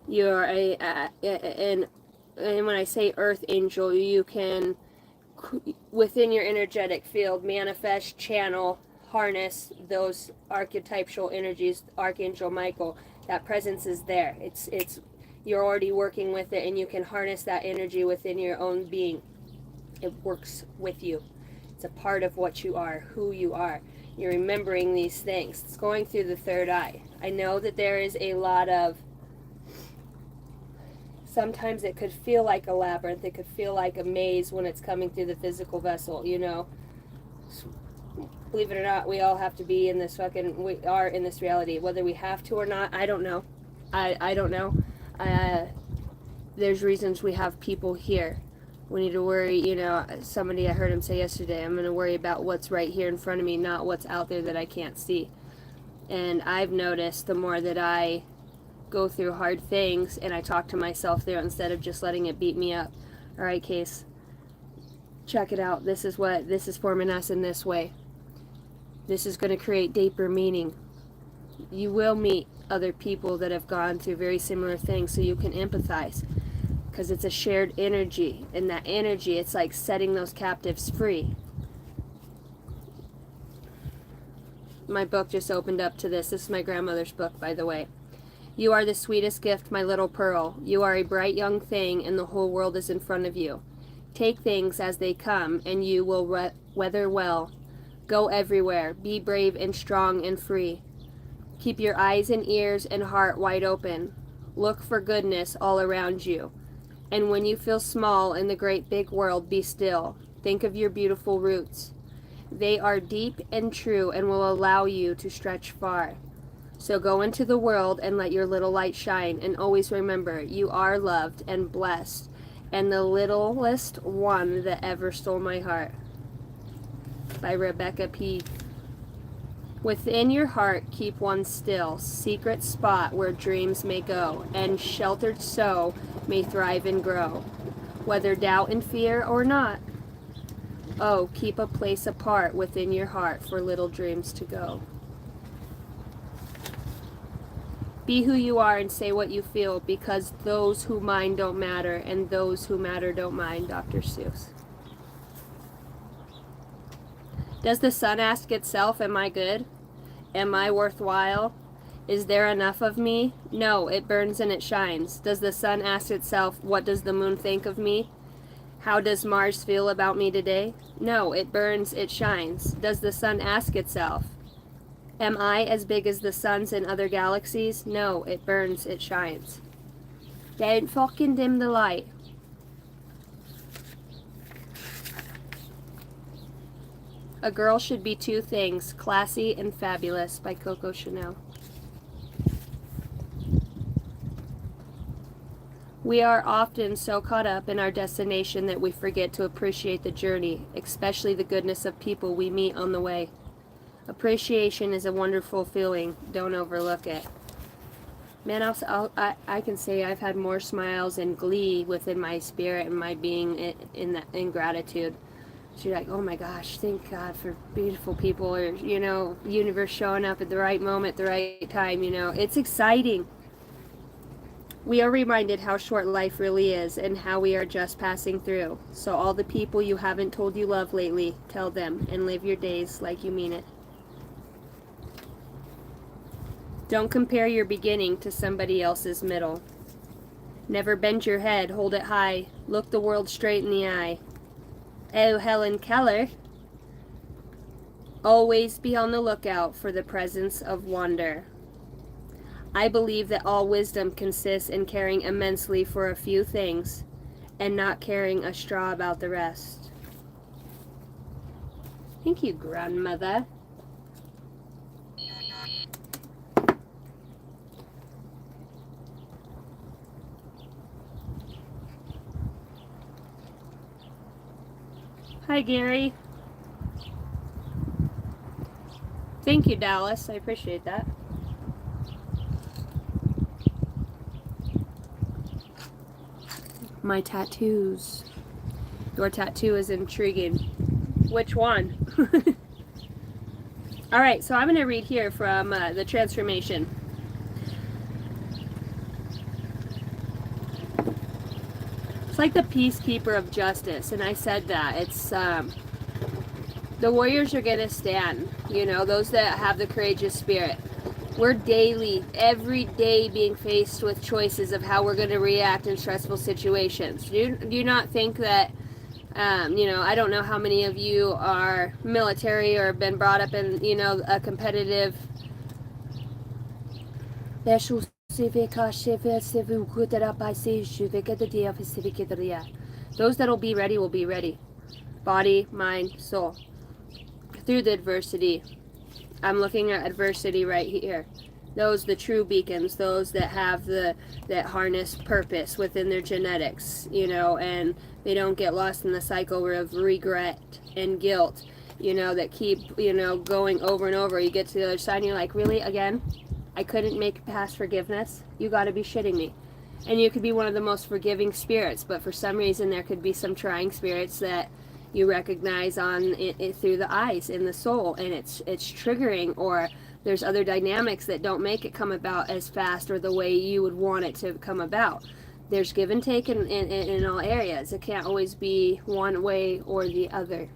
You're and when I say earth angel, you can, within your energetic field, manifest, channel, harness those archetypal energies. Archangel Michael, that presence is there. It's you're already working with it, and you can harness that energy within your own being. It works with you. It's a part of what you are, who you are. You're remembering these things. It's going through the third eye. I know that there is a lot of, sometimes it could feel like a labyrinth. It could feel like a maze when it's coming through the physical vessel, Believe it or not, we all have to be in this we are in this reality. Whether we have to or not, I don't know. I don't know. There's reasons we have people here. We need to worry, somebody, I heard him say yesterday, I'm going to worry about what's right here in front of me, not what's out there that I can't see. And I've noticed the more that I go through hard things and I talk to myself there instead of just letting it beat me up. All right, Case, check it out. This is forming us in this way. This is going to create deeper meaning. You will meet other people that have gone through very similar things, so you can empathize, because it's a shared energy, and that energy, it's like setting those captives free. My book just opened up to this. This is my grandmother's book, by the way. You are the sweetest gift, my little pearl. You are a bright young thing, and the whole world is in front of you. Take things as they come, and you will weather well. Go everywhere. Be brave and strong and free. Keep your eyes and ears and heart wide open. Look for goodness all around you. And when you feel small in the great big world, be still. Think of your beautiful roots. They are deep and true and will allow you to stretch far. So go into the world and let your little light shine. And always remember, you are loved and blessed, and the littlest one that ever stole my heart. By Rebecca P. Within your heart keep one still, secret spot where dreams may go, and sheltered so may thrive and grow, whether doubt and fear or not. Oh, keep a place apart within your heart for little dreams to go. Be who you are and say what you feel, because those who mind don't matter, and those who matter don't mind. Dr. Seuss. Does the sun ask itself, am I good? Am I worthwhile? Is there enough of me? No, it burns and it shines. Does the sun ask itself, what does the moon think of me? How does Mars feel about me today? No, it burns, it shines. Does the sun ask itself, am I as big as the suns in other galaxies? No, it burns, it shines. Don't fucking dim the light. A girl should be two things, classy and fabulous, by Coco Chanel. We are often so caught up in our destination that we forget to appreciate the journey, especially the goodness of people we meet on the way. Appreciation is a wonderful feeling. Don't overlook it. Man, I can say I've had more smiles and glee within my spirit and my being in gratitude. So you're like, oh my gosh, thank God for beautiful people, or, you know, universe showing up at the right moment, the right time, you know. It's exciting. We are reminded how short life really is and how we are just passing through. So all the people you haven't told you love lately, tell them and live your days like you mean it. Don't compare your beginning to somebody else's middle. Never bend your head, hold it high, look the world straight in the eye. Oh, Helen Keller. Always be on the lookout for the presence of wonder. I believe that all wisdom consists in caring immensely for a few things and not caring a straw about the rest. Thank you, grandmother. Hi, Gary. Thank you, Dallas. I appreciate that. My tattoos. Your tattoo is intriguing. Which one? All right, so I'm going to read here from the Transformation. It's like the peacekeeper of justice, and I said that. It's the warriors are going to stand, you know, those that have the courageous spirit. We're daily, every day being faced with choices of how we're going to react in stressful situations. Do you not think that, you know, I don't know how many of you are military or been brought up in, you know, a competitive... Those that'll be ready will be ready. Body, mind, soul. Through the adversity. I'm looking at adversity right here. Those, the true beacons, those that have that harness purpose within their genetics, you know, and they don't get lost in the cycle of regret and guilt, you know, that keep, you know, going over and over. You get to the other side and you're like, really, again? I couldn't make it past forgiveness? You gotta be shitting me. And you could be one of the most forgiving spirits, but for some reason there could be some trying spirits that you recognize on it through the eyes in the soul, and it's triggering, or there's other dynamics that don't make it come about as fast or the way you would want it to come about. There's give and take in all areas. It can't always be one way or the other.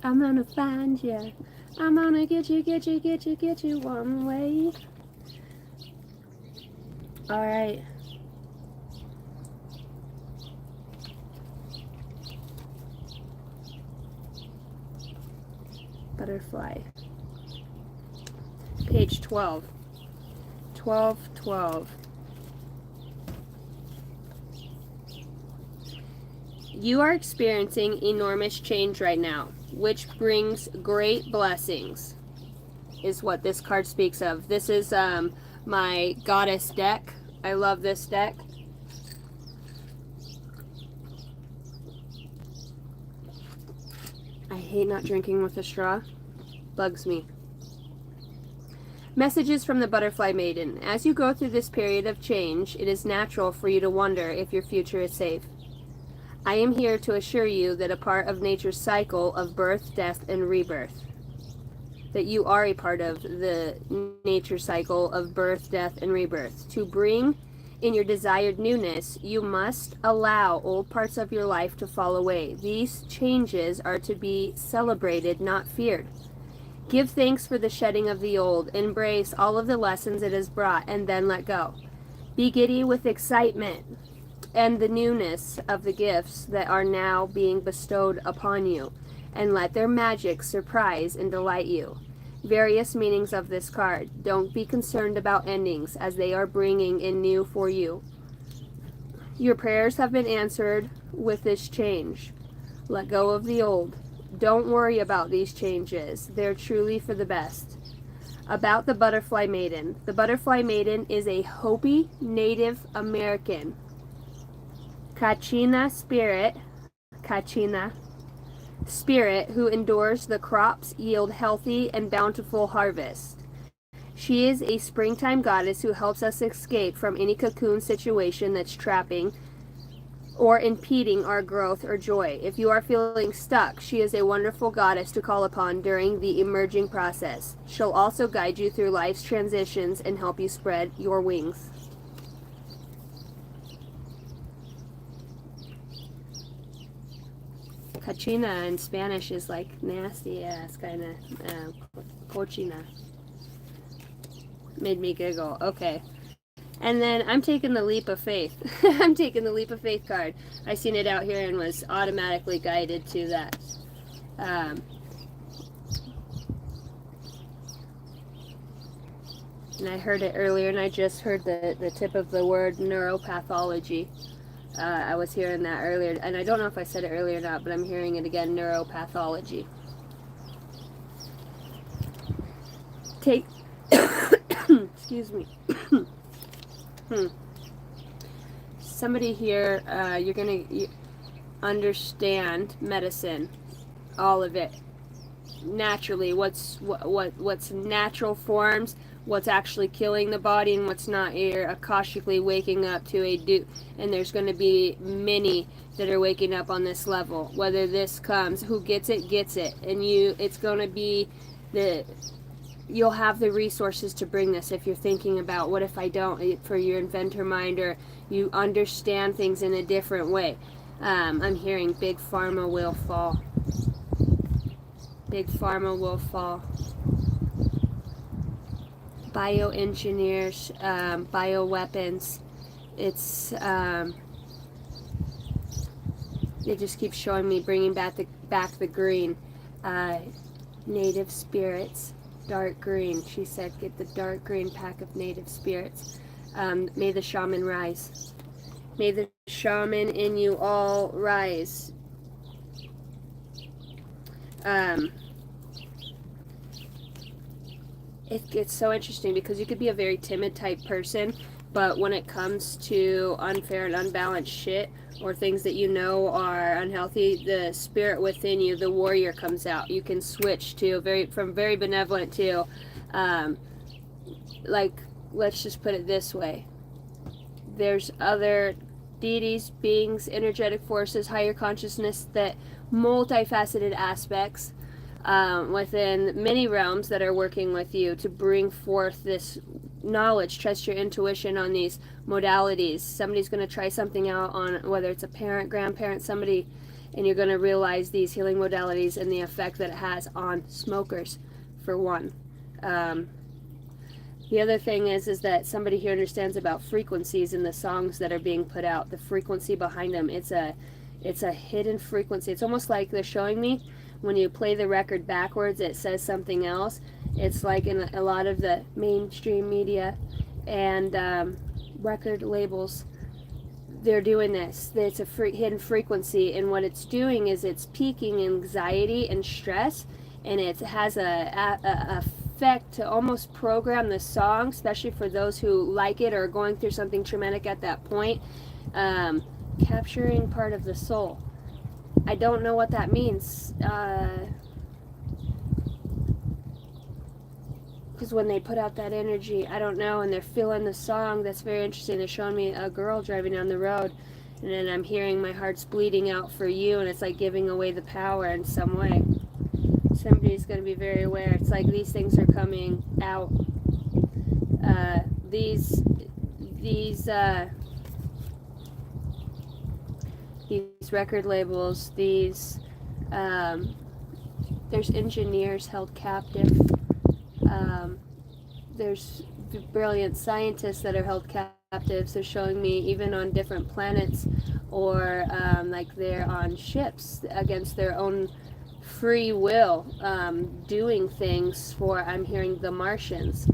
I'm gonna find you. I'm gonna get you one way. All right. Butterfly. Page 12. 12:12. You are experiencing enormous change right now, which brings great blessings, is what this card speaks of. This is my goddess deck. I love this deck. I hate not drinking with a straw. Bugs me. Messages from the Butterfly Maiden. As you go through this period of change, it is natural for you to wonder if your future is safe. I am here to assure you that a part of nature's cycle of birth, death, and rebirth. That you are a part of the nature cycle of birth, death, and rebirth. To bring in your desired newness, you must allow old parts of your life to fall away. These changes are to be celebrated, not feared. Give thanks for the shedding of the old. Embrace all of the lessons it has brought, and then let go. Be giddy with excitement and the newness of the gifts that are now being bestowed upon you, and let their magic surprise and delight you. Various meanings of this card. Don't be concerned about endings, as they are bringing in new for you. Your prayers have been answered with this change. Let go of the old. Don't worry about these changes. They're truly for the best. About the Butterfly Maiden. The Butterfly Maiden is a Hopi Native American Kachina spirit who endures the crops yield healthy and bountiful harvest. She is a springtime goddess who helps us escape from any cocoon situation that's trapping or impeding our growth or joy. If you are feeling stuck, she is a wonderful goddess to call upon during the emerging process. She'll also guide you through life's transitions and help you spread your wings. Cochina in Spanish is like nasty ass, kind of cochina. Made me giggle. Okay. And then I'm taking the leap of faith. I'm taking the leap of faith card. I seen it out here and was automatically guided to that. And I heard it earlier, and I just heard the tip of the word neuropathology. I was hearing that earlier, and I don't know if I said it earlier or not, but I'm hearing it again, neuropathology. Take, excuse me. Somebody here, you're going to understand medicine, all of it, naturally, what's natural forms, what's actually killing the body, and what's not. You're akashically waking up to and there's going to be many that are waking up on this level. Whether this comes, who gets it, and it's going to be you'll have the resources to bring this. If you're thinking about, what if I don't, for your inventor mind, or you understand things in a different way. I'm hearing big pharma will fall. Big pharma will fall. Bioengineers, bioweapons. It's it just keeps showing me bringing back the green. Native spirits, dark green. She said, get the dark green pack of native spirits. May the shaman rise. May the shaman in you all rise. It's so interesting because you could be a very timid type person, but when it comes to unfair and unbalanced shit, or things that you know are unhealthy, the spirit within you, the warrior, comes out. You can switch to from very benevolent to, like, let's just put it this way. There's other deities, beings, energetic forces, higher consciousness, that multifaceted aspects within many realms that are working with you to bring forth this knowledge. Trust your intuition on these modalities. Somebody's going to try something out on, whether it's a parent, grandparent, somebody, and you're going to realize these healing modalities and the effect that it has on smokers, for one. The other thing is that somebody here understands about frequencies in the songs that are being put out, the frequency behind them. It's a hidden frequency. It's almost like they're showing me, when you play the record backwards, it says something else. It's like in a lot of the mainstream media, and record labels. They're doing this. It's a hidden frequency, and what it's doing is it's peaking anxiety and stress, and it has a effect to almost program the song, especially for those who like it or are going through something traumatic at that point. Capturing part of the soul. I don't know what that means. Because when they put out that energy, I don't know, and they're feeling the song, that's very interesting. They're showing me a girl driving down the road, and then I'm hearing my heart's bleeding out for you, and it's like giving away the power in some way. Somebody's going to be very aware. It's like these things are coming out. These record labels, there's engineers held captive. There's brilliant scientists that are held captives. They're showing me even on different planets, or like they're on ships against their own free will, doing things for, I'm hearing, the Martians.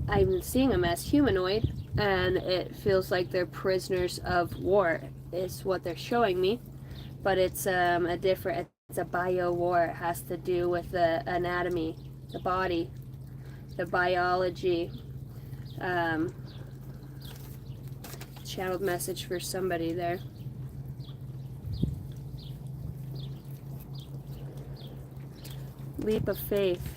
I'm seeing them as humanoid, and it feels like they're prisoners of war is what they're showing me. But it's it's a bio war. It has to do with the anatomy, the body, the biology. Channeled message for somebody there. Leap of faith.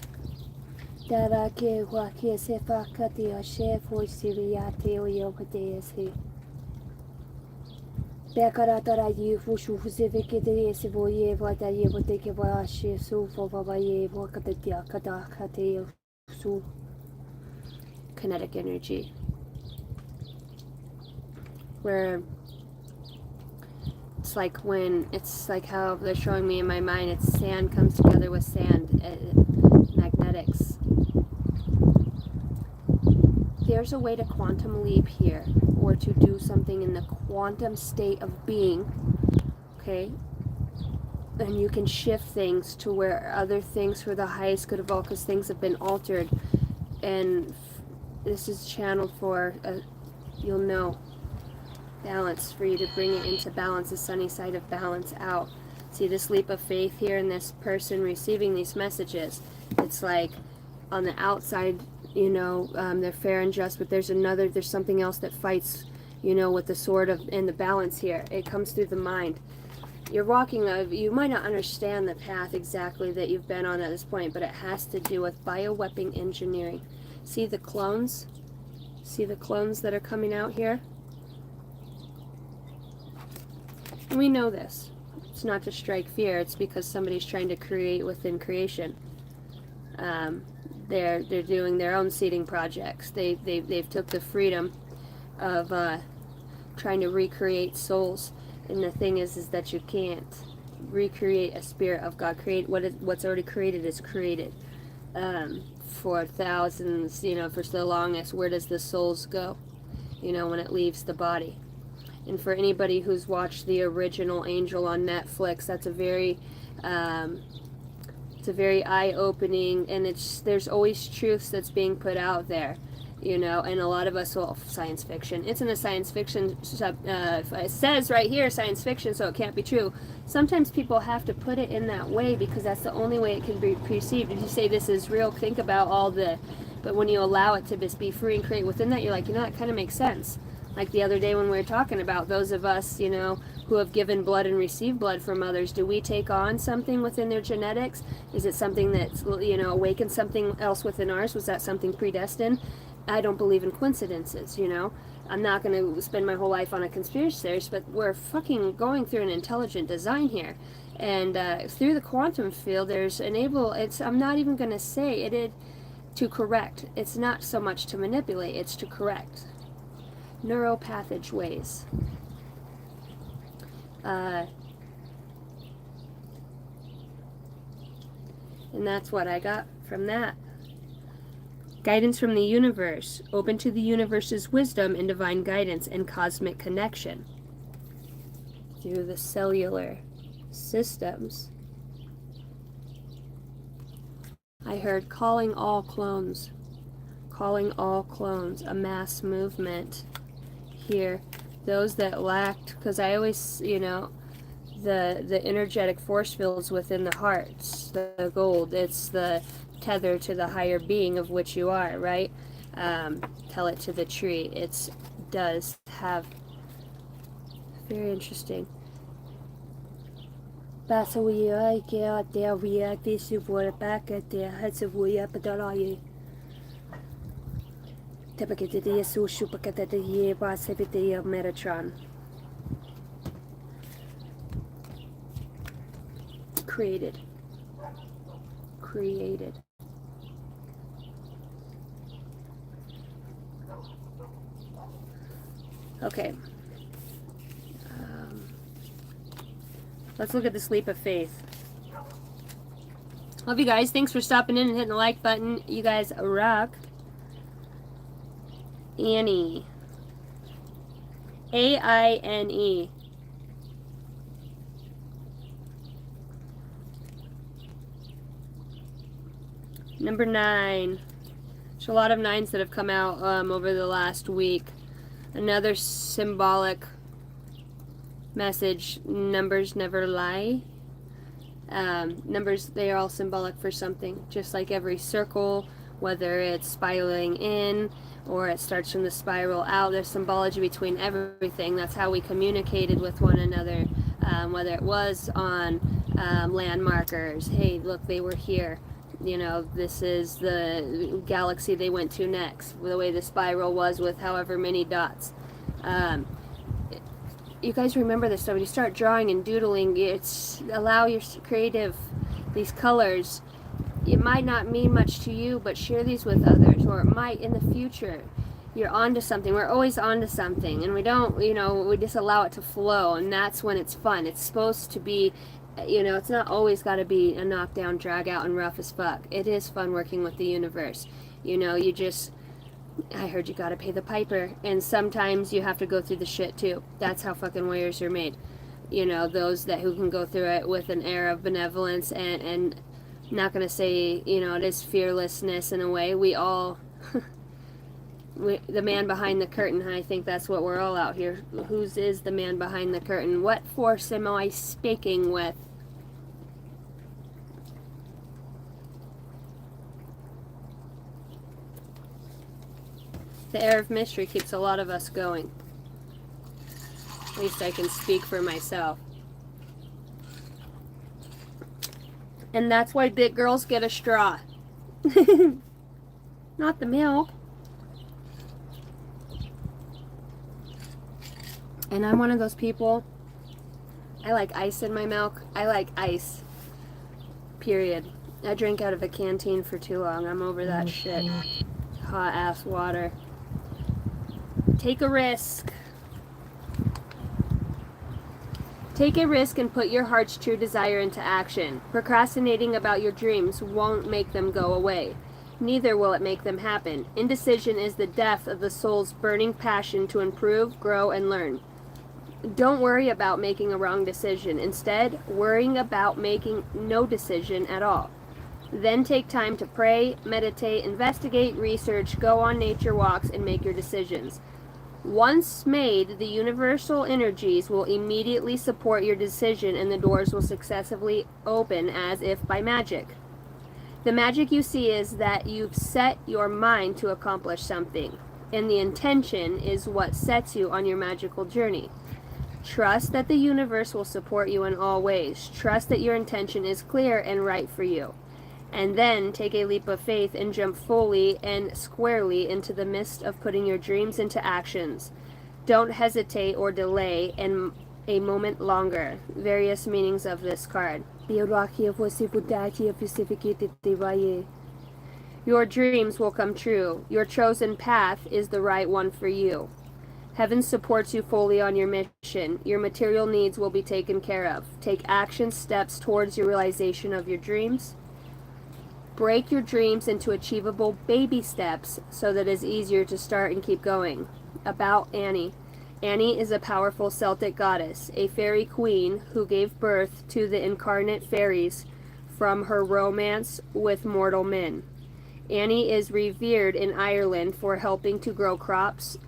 Kinetic energy, where it's like how they're showing me in my mind, it's sand comes together with sand, magnetics. There's a way to quantum leap here, or to do something in the quantum state of being, okay? And you can shift things to where other things for the highest good of all, because things have been altered. And this is channeled for, you'll know, balance, for you to bring it into balance, the sunny side of balance out. See this leap of faith here in this person receiving these messages. It's like on the outside, you know, they're fair and just, but there's something else that fights, you know, with the sword and the balance here. It comes through the mind. You're walking, you might not understand the path exactly that you've been on at this point, but it has to do with bioweapon engineering. See the clones? See the clones that are coming out here? And we know this. It's not to strike fear. It's because somebody's trying to create within creation. They're doing their own seeding projects. They've took the freedom of trying to recreate souls. And the thing is that you can't recreate a spirit of God. Create what's already created is created. For thousands, you know, for so long as where does the souls go? You know, when it leaves the body. And for anybody who's watched the original Angel on Netflix, that's a very eye-opening, and there's always truths that's being put out there, you know. And a lot of us, well, science fiction, it's in a science fiction it says right here science fiction, so it can't be true. Sometimes people have to put it in that way because that's the only way it can be perceived. If you say this is real, think about but when you allow it to just be free and create within that, you're like, you know, that kind of makes sense. Like the other day when we were talking about those of us, you know, who have given blood and received blood from others, do we take on something within their genetics? Is it something that's, you know, awakened something else within ours? Was that something predestined? I don't believe in coincidences, you know. I'm not going to spend my whole life on a conspiracy theory, but we're fucking going through an intelligent design here. And through the quantum field, I'm not even going to say it to correct. It's not so much to manipulate, it's to correct. Neuropathage ways. And that's what I got from that. Guidance from the universe. Open to the universe's wisdom and divine guidance and cosmic connection. Through the cellular systems. I heard calling all clones. calling all clones, a mass movement here. Those that lacked, because I always, you know, the energetic force fields within the hearts, the gold, it's the tether to the higher being of which you are, right? Tell it to the tree. It does have, very interesting. Metatron. Created. Okay. Let's look at this leap of faith. Love you guys. Thanks for stopping in and hitting the like button. You guys rock. Annie. A-I-N-E. Number 9. There's a lot of 9s that have come out over the last week. Another symbolic message. Numbers never lie. Numbers, they are all symbolic for something. Just like every circle, whether it's spiraling in or it starts from the spiral out, there's symbology between everything. That's how we communicated with one another, whether it was on land markers. Hey, look, they were here. You know, this is the galaxy they went to next. The way the spiral was with however many dots. You guys remember this stuff. When you start drawing and doodling, it's allow your creative, these colors. It might not mean much to you, but share these with others, or it might in the future. You're onto something. We're always onto something, and we don't, you know, we just allow it to flow, and that's when it's fun. It's supposed to be, you know, it's not always got to be a knockdown, drag out, and rough as fuck. It is fun working with the universe. You know, you just, I heard you gotta pay the piper, and sometimes you have to go through the shit too. That's how fucking warriors are made. You know, those that who can go through it with an air of benevolence and not gonna say, you know, it is fearlessness in a way. We all, the man behind the curtain, I think that's what we're all out here. Whose is the man behind the curtain? What force am I speaking with? The air of mystery keeps a lot of us going. At least I can speak for myself. And that's why big girls get a straw. Not the milk. And I'm one of those people, I like ice in my milk. I like ice. Period. I drank out of a canteen for too long. I'm over that shit. Hot ass water. Take a risk. Take a risk and put your heart's true desire into action. Procrastinating about your dreams won't make them go away. Neither will it make them happen. Indecision is the death of the soul's burning passion to improve, grow, and learn. Don't worry about making a wrong decision. Instead, worrying about making no decision at all. Then take time to pray, meditate, investigate, research, go on nature walks, and make your decisions. Once made, the universal energies will immediately support your decision and the doors will successively open as if by magic. The magic you see is that you've set your mind to accomplish something, and the intention is what sets you on your magical journey. Trust that the universe will support you in all ways. Trust that your intention is clear and right for you. And then take a leap of faith and jump fully and squarely into the midst of putting your dreams into actions. Don't hesitate or delay a moment longer. Various meanings of this card. Your dreams will come true. Your chosen path is the right one for you. Heaven supports you fully on your mission. Your material needs will be taken care of. Take action steps towards your realization of your dreams. Break your dreams into achievable baby steps so that it's easier to start and keep going. About Annie. Annie is a powerful Celtic goddess, a fairy queen who gave birth to the incarnate fairies from her romance with mortal men. Annie is revered in Ireland for helping to grow crops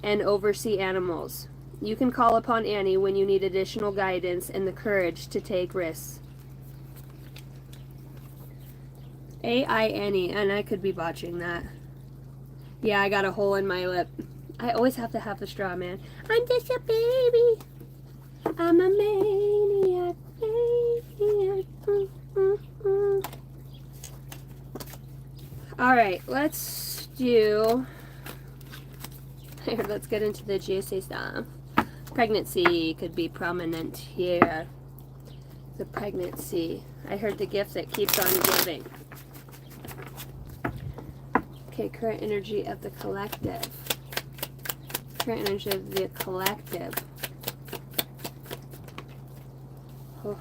and oversee animals. You can call upon Annie when you need additional guidance and the courage to take risks. Annie, and I could be botching that. Yeah, I got a hole in my lip. I always have to have the straw, man. I'm just a baby. I'm a maniac. Alright, let's do... Let's get into the juicy stuff. Pregnancy could be prominent here. The pregnancy. I heard the gift that keeps on giving. Okay, current energy of the collective. Current energy of the collective. Oh.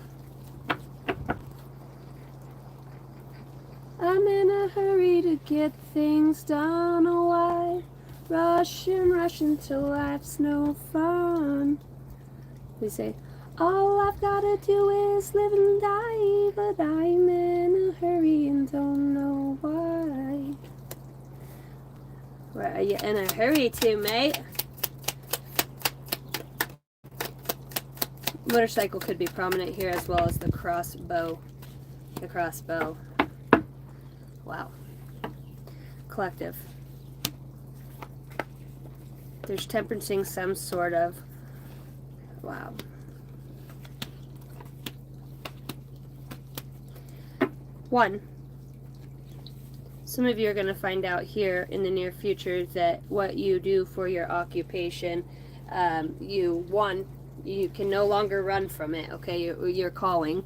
I'm in a hurry to get things done. Oh, why rushing till life's no fun? We say, all I've gotta do is live and die, but I'm in a hurry and don't know why. Where are you in a hurry to, mate? Motorcycle could be prominent here, as well as the crossbow. The crossbow. Wow. Collective. There's temperancing some sort of. Wow. One. Some of you are going to find out here in the near future that what you do for your occupation, you can no longer run from it, okay? Your calling.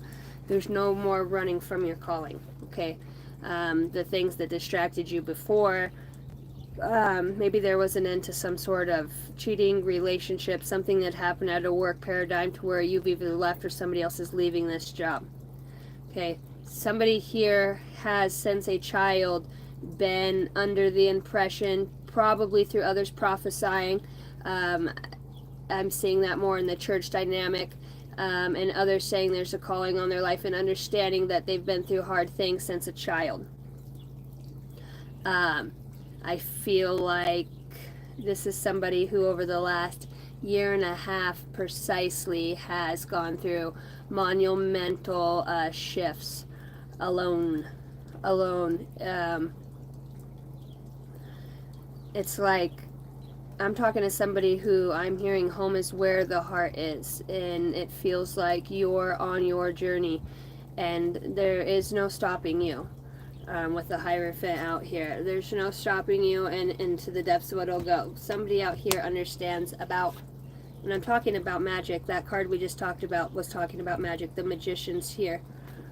There's no more running from your calling, okay? The things that distracted you before, maybe there was an end to some sort of cheating relationship, something that happened at a work paradigm to where you've either left or somebody else is leaving this job, okay? Somebody here has, since a child, been under the impression, probably through others prophesying, I'm seeing that more in the church dynamic, and others saying there's a calling on their life and understanding that they've been through hard things since a child. I feel like this is somebody who over the last year and a half precisely has gone through monumental shifts alone. It's like I'm talking to somebody who I'm hearing home is where the heart is, and it feels like you're on your journey and there is no stopping you. With the Hierophant out here, there's no stopping you and into the depths of what it'll go. Somebody out here understands about, when I'm talking about magic, that card we just talked about was talking about magic. The Magician's here.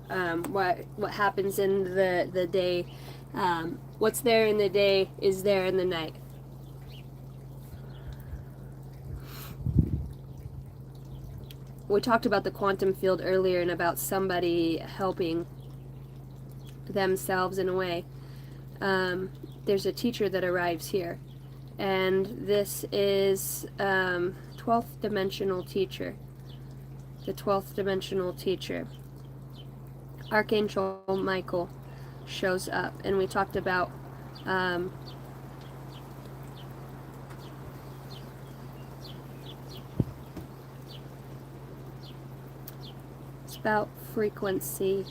What happens in the day, what's there in the day is there in the night. We talked about the quantum field earlier and about somebody helping themselves in a way. There's a teacher that arrives here, and this is 12th dimensional teacher. The 12th dimensional teacher. Archangel Michael shows up, and we talked about it's about frequency.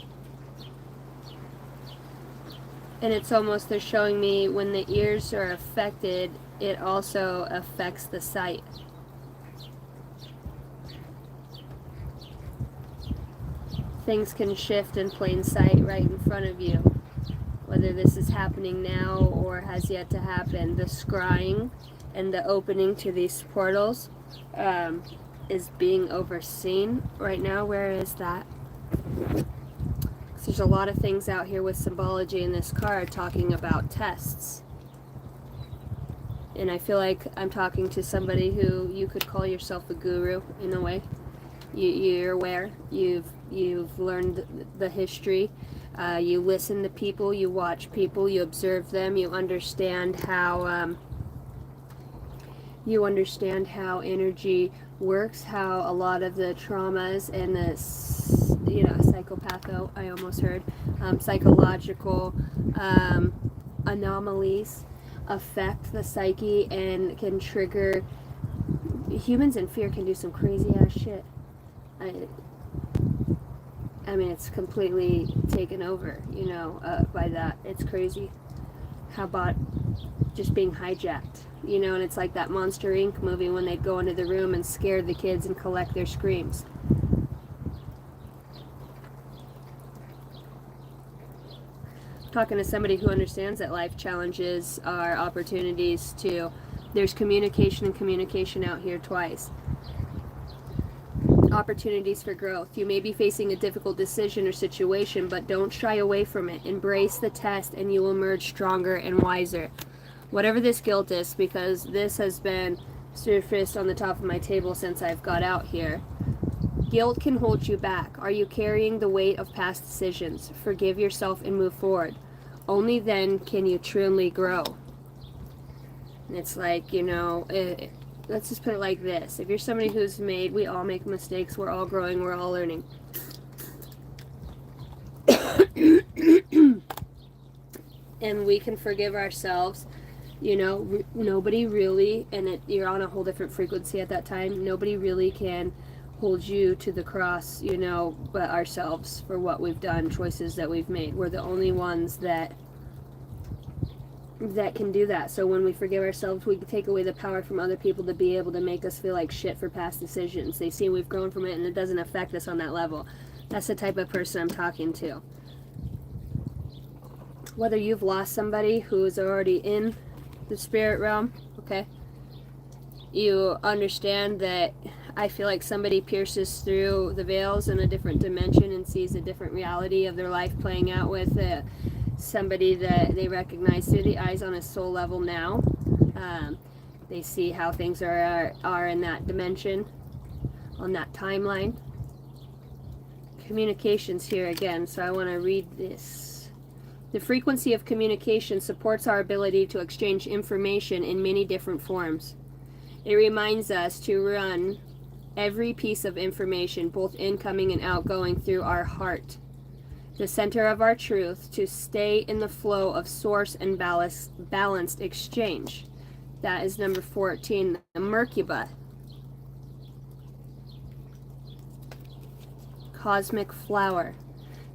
And it's almost, they're showing me when the ears are affected, it also affects the sight. Things can shift in plain sight right in front of you. Whether this is happening now or has yet to happen, the scrying and the opening to these portals is being overseen right now. Where is that? There's a lot of things out here with symbology in this card talking about tests. And I feel like I'm talking to somebody who you could call yourself a guru in a way. You're aware. You've learned the history. You listen to people. You watch people. You observe them. You understand how energy works. How a lot of the traumas and the psychopatho, I almost heard, psychological anomalies affect the psyche and can trigger humans in fear. Can do some crazy ass shit. I mean, it's completely taken over, you know, by that. It's crazy. How about just being hijacked, you know? And it's like that Monster Inc. movie when they'd go into the room and scare the kids and collect their screams. Talking to somebody who understands that life challenges are opportunities to, there's communication and communication out here twice. Opportunities for growth. You may be facing a difficult decision or situation, but don't shy away from it. Embrace the test and you will emerge stronger and wiser. Whatever this guilt is, because this has been surfaced on the top of my table since I've got out here. Guilt can hold you back. Are you carrying the weight of past decisions? Forgive yourself and move forward. Only then can you truly grow. It's like, you know, let's just put it like this. If you're somebody who's made, we all make mistakes, we're all growing, we're all learning. And we can forgive ourselves. You know, nobody really, and you're on a whole different frequency at that time, nobody really can hold you to the cross, you know, but ourselves for what we've done, choices that we've made. We're the only ones that can do that. So when we forgive ourselves, we take away the power from other people to be able to make us feel like shit for past decisions. They see we've grown from it and it doesn't affect us on that level. That's the type of person I'm talking to. Whether you've lost somebody who is already in the spirit realm, okay, you understand that I feel like somebody pierces through the veils in a different dimension and sees a different reality of their life playing out with somebody that they recognize through the eyes on a soul level now. They see how things are in that dimension, on that timeline. Communications here again, so I want to read this. The frequency of communication supports our ability to exchange information in many different forms. It reminds us to run every piece of information, both incoming and outgoing, through our heart, the center of our truth, to stay in the flow of source and balanced exchange. That is number 14, the Mercurba. Cosmic flower.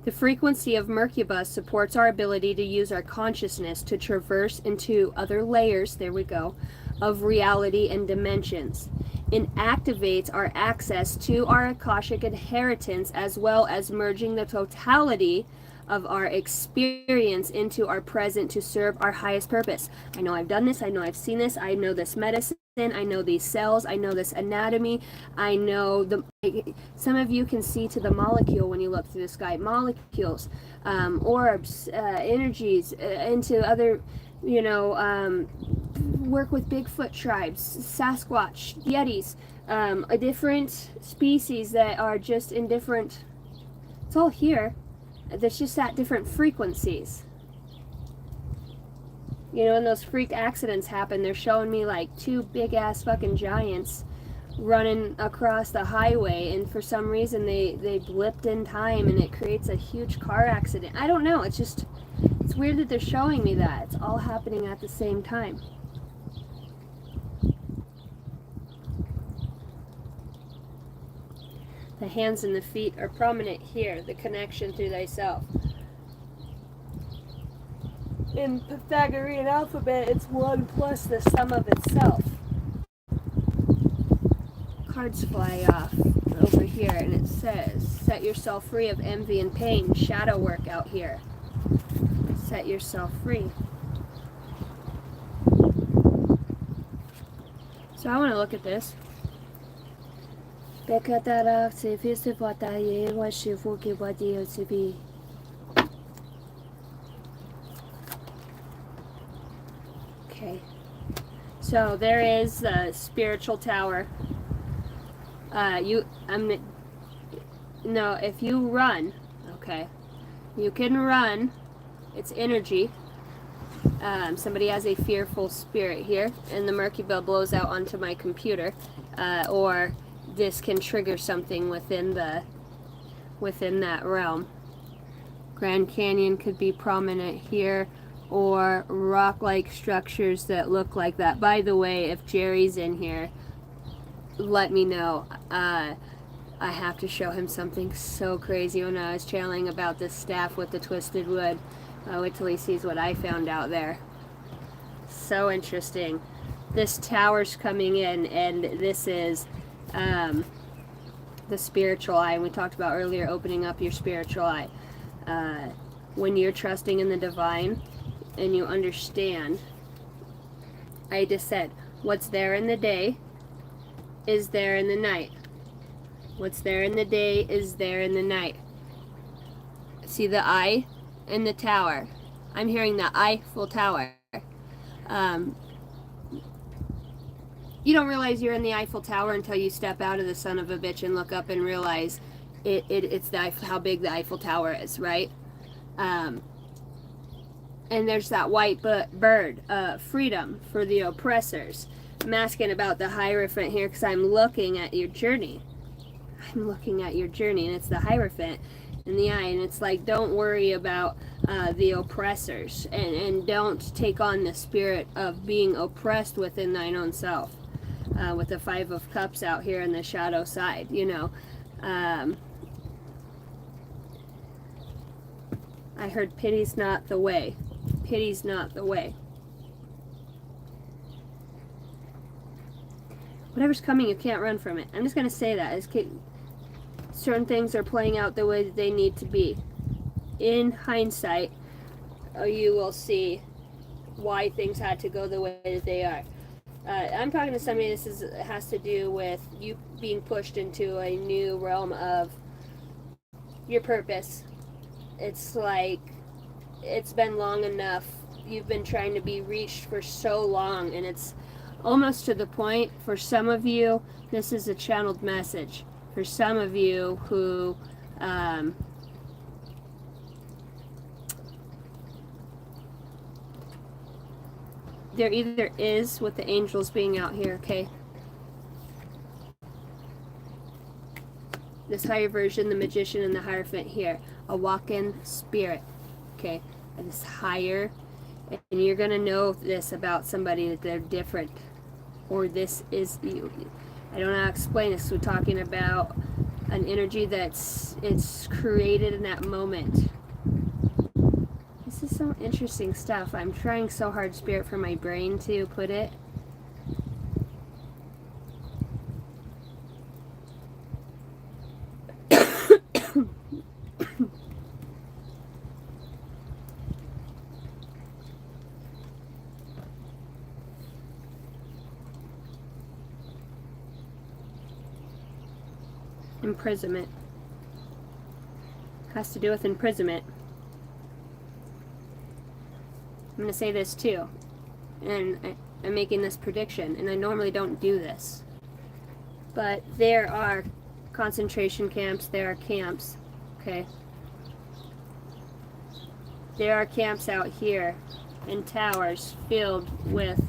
The frequency of Mercurba supports our ability to use our consciousness to traverse into other layers, there we go, of reality and dimensions. It activates our access to our Akashic inheritance, as well as merging the totality of our experience into our present to serve our highest purpose. I know I've done this, I know I've seen this, I know this medicine, I know these cells, I know this anatomy, I know some of you can see to the molecule when you look through the sky, molecules, orbs, energies, into other, you know, work with Bigfoot tribes, Sasquatch, Yetis, a different species that are just in different, it's all here. There's just at different frequencies. You know, when those freak accidents happen, they're showing me like two big ass fucking giants running across the highway, and for some reason they blipped in time and it creates a huge car accident. I don't know, it's just, it's weird that they're showing me that. It's all happening at the same time. The hands and the feet are prominent here, the connection through thyself. In Pythagorean alphabet, it's 1 plus the sum of itself. Cards fly off over here, and it says, set yourself free of envy and pain. Shadow work out here. Set yourself free. So I want to look at this. Okay. So there is the spiritual tower. If you run, okay, you can run. It's energy. Somebody has a fearful spirit here, and the Mercurba blows out onto my computer, or this can trigger something within that realm. Grand Canyon could be prominent here, or rock-like structures that look like that. By the way, if Jerry's in here, let me know. I have to show him something so crazy when I was channeling about this staff with the twisted wood. Wait till he sees what I found out there. So interesting. This tower's coming in, and this is the spiritual eye. And we talked about earlier opening up your spiritual eye. When you're trusting in the divine and you understand, I just said, what's there in the day is there in the night. What's there in the day is there in the night. See the eye and the tower. I'm hearing the Eiffel Tower. You don't realize you're in the Eiffel Tower until you step out of the son of a bitch and look up and realize it's how big the Eiffel Tower is, right? And there's that white bird, freedom for the oppressors. I'm asking about the Hierophant here because I'm looking at your journey. I'm looking at your journey, and it's the Hierophant in the eye, and it's like, don't worry about the oppressors, and don't take on the spirit of being oppressed within thine own self. With the Five of Cups out here in the shadow side, you know. I heard pity's not the way. Pity's not the way. Whatever's coming, you can't run from it. I'm just going to say that. Certain things are playing out the way that they need to be. In hindsight, you will see why things had to go the way that they are. I'm talking to somebody, has to do with you being pushed into a new realm of your purpose. It's like, it's been long enough. You've been trying to be reached for so long, and it's almost to the point, for some of you, this is a channeled message. For some of you who there either is, with the angels being out here, okay? This higher version, the magician and the Hierophant here, a walk-in spirit, okay? And this higher, and you're gonna know this about somebody, that they're different, or this is you. I don't know how to explain this. We're talking about an energy it's created in that moment. This is some interesting stuff. I'm trying so hard, Spirit, for my brain to put it. Imprisonment. Has to do with imprisonment. I'm going to say this too, and I'm making this prediction, and I normally don't do this, but there are concentration camps, there are camps, okay? There are camps out here and towers filled with,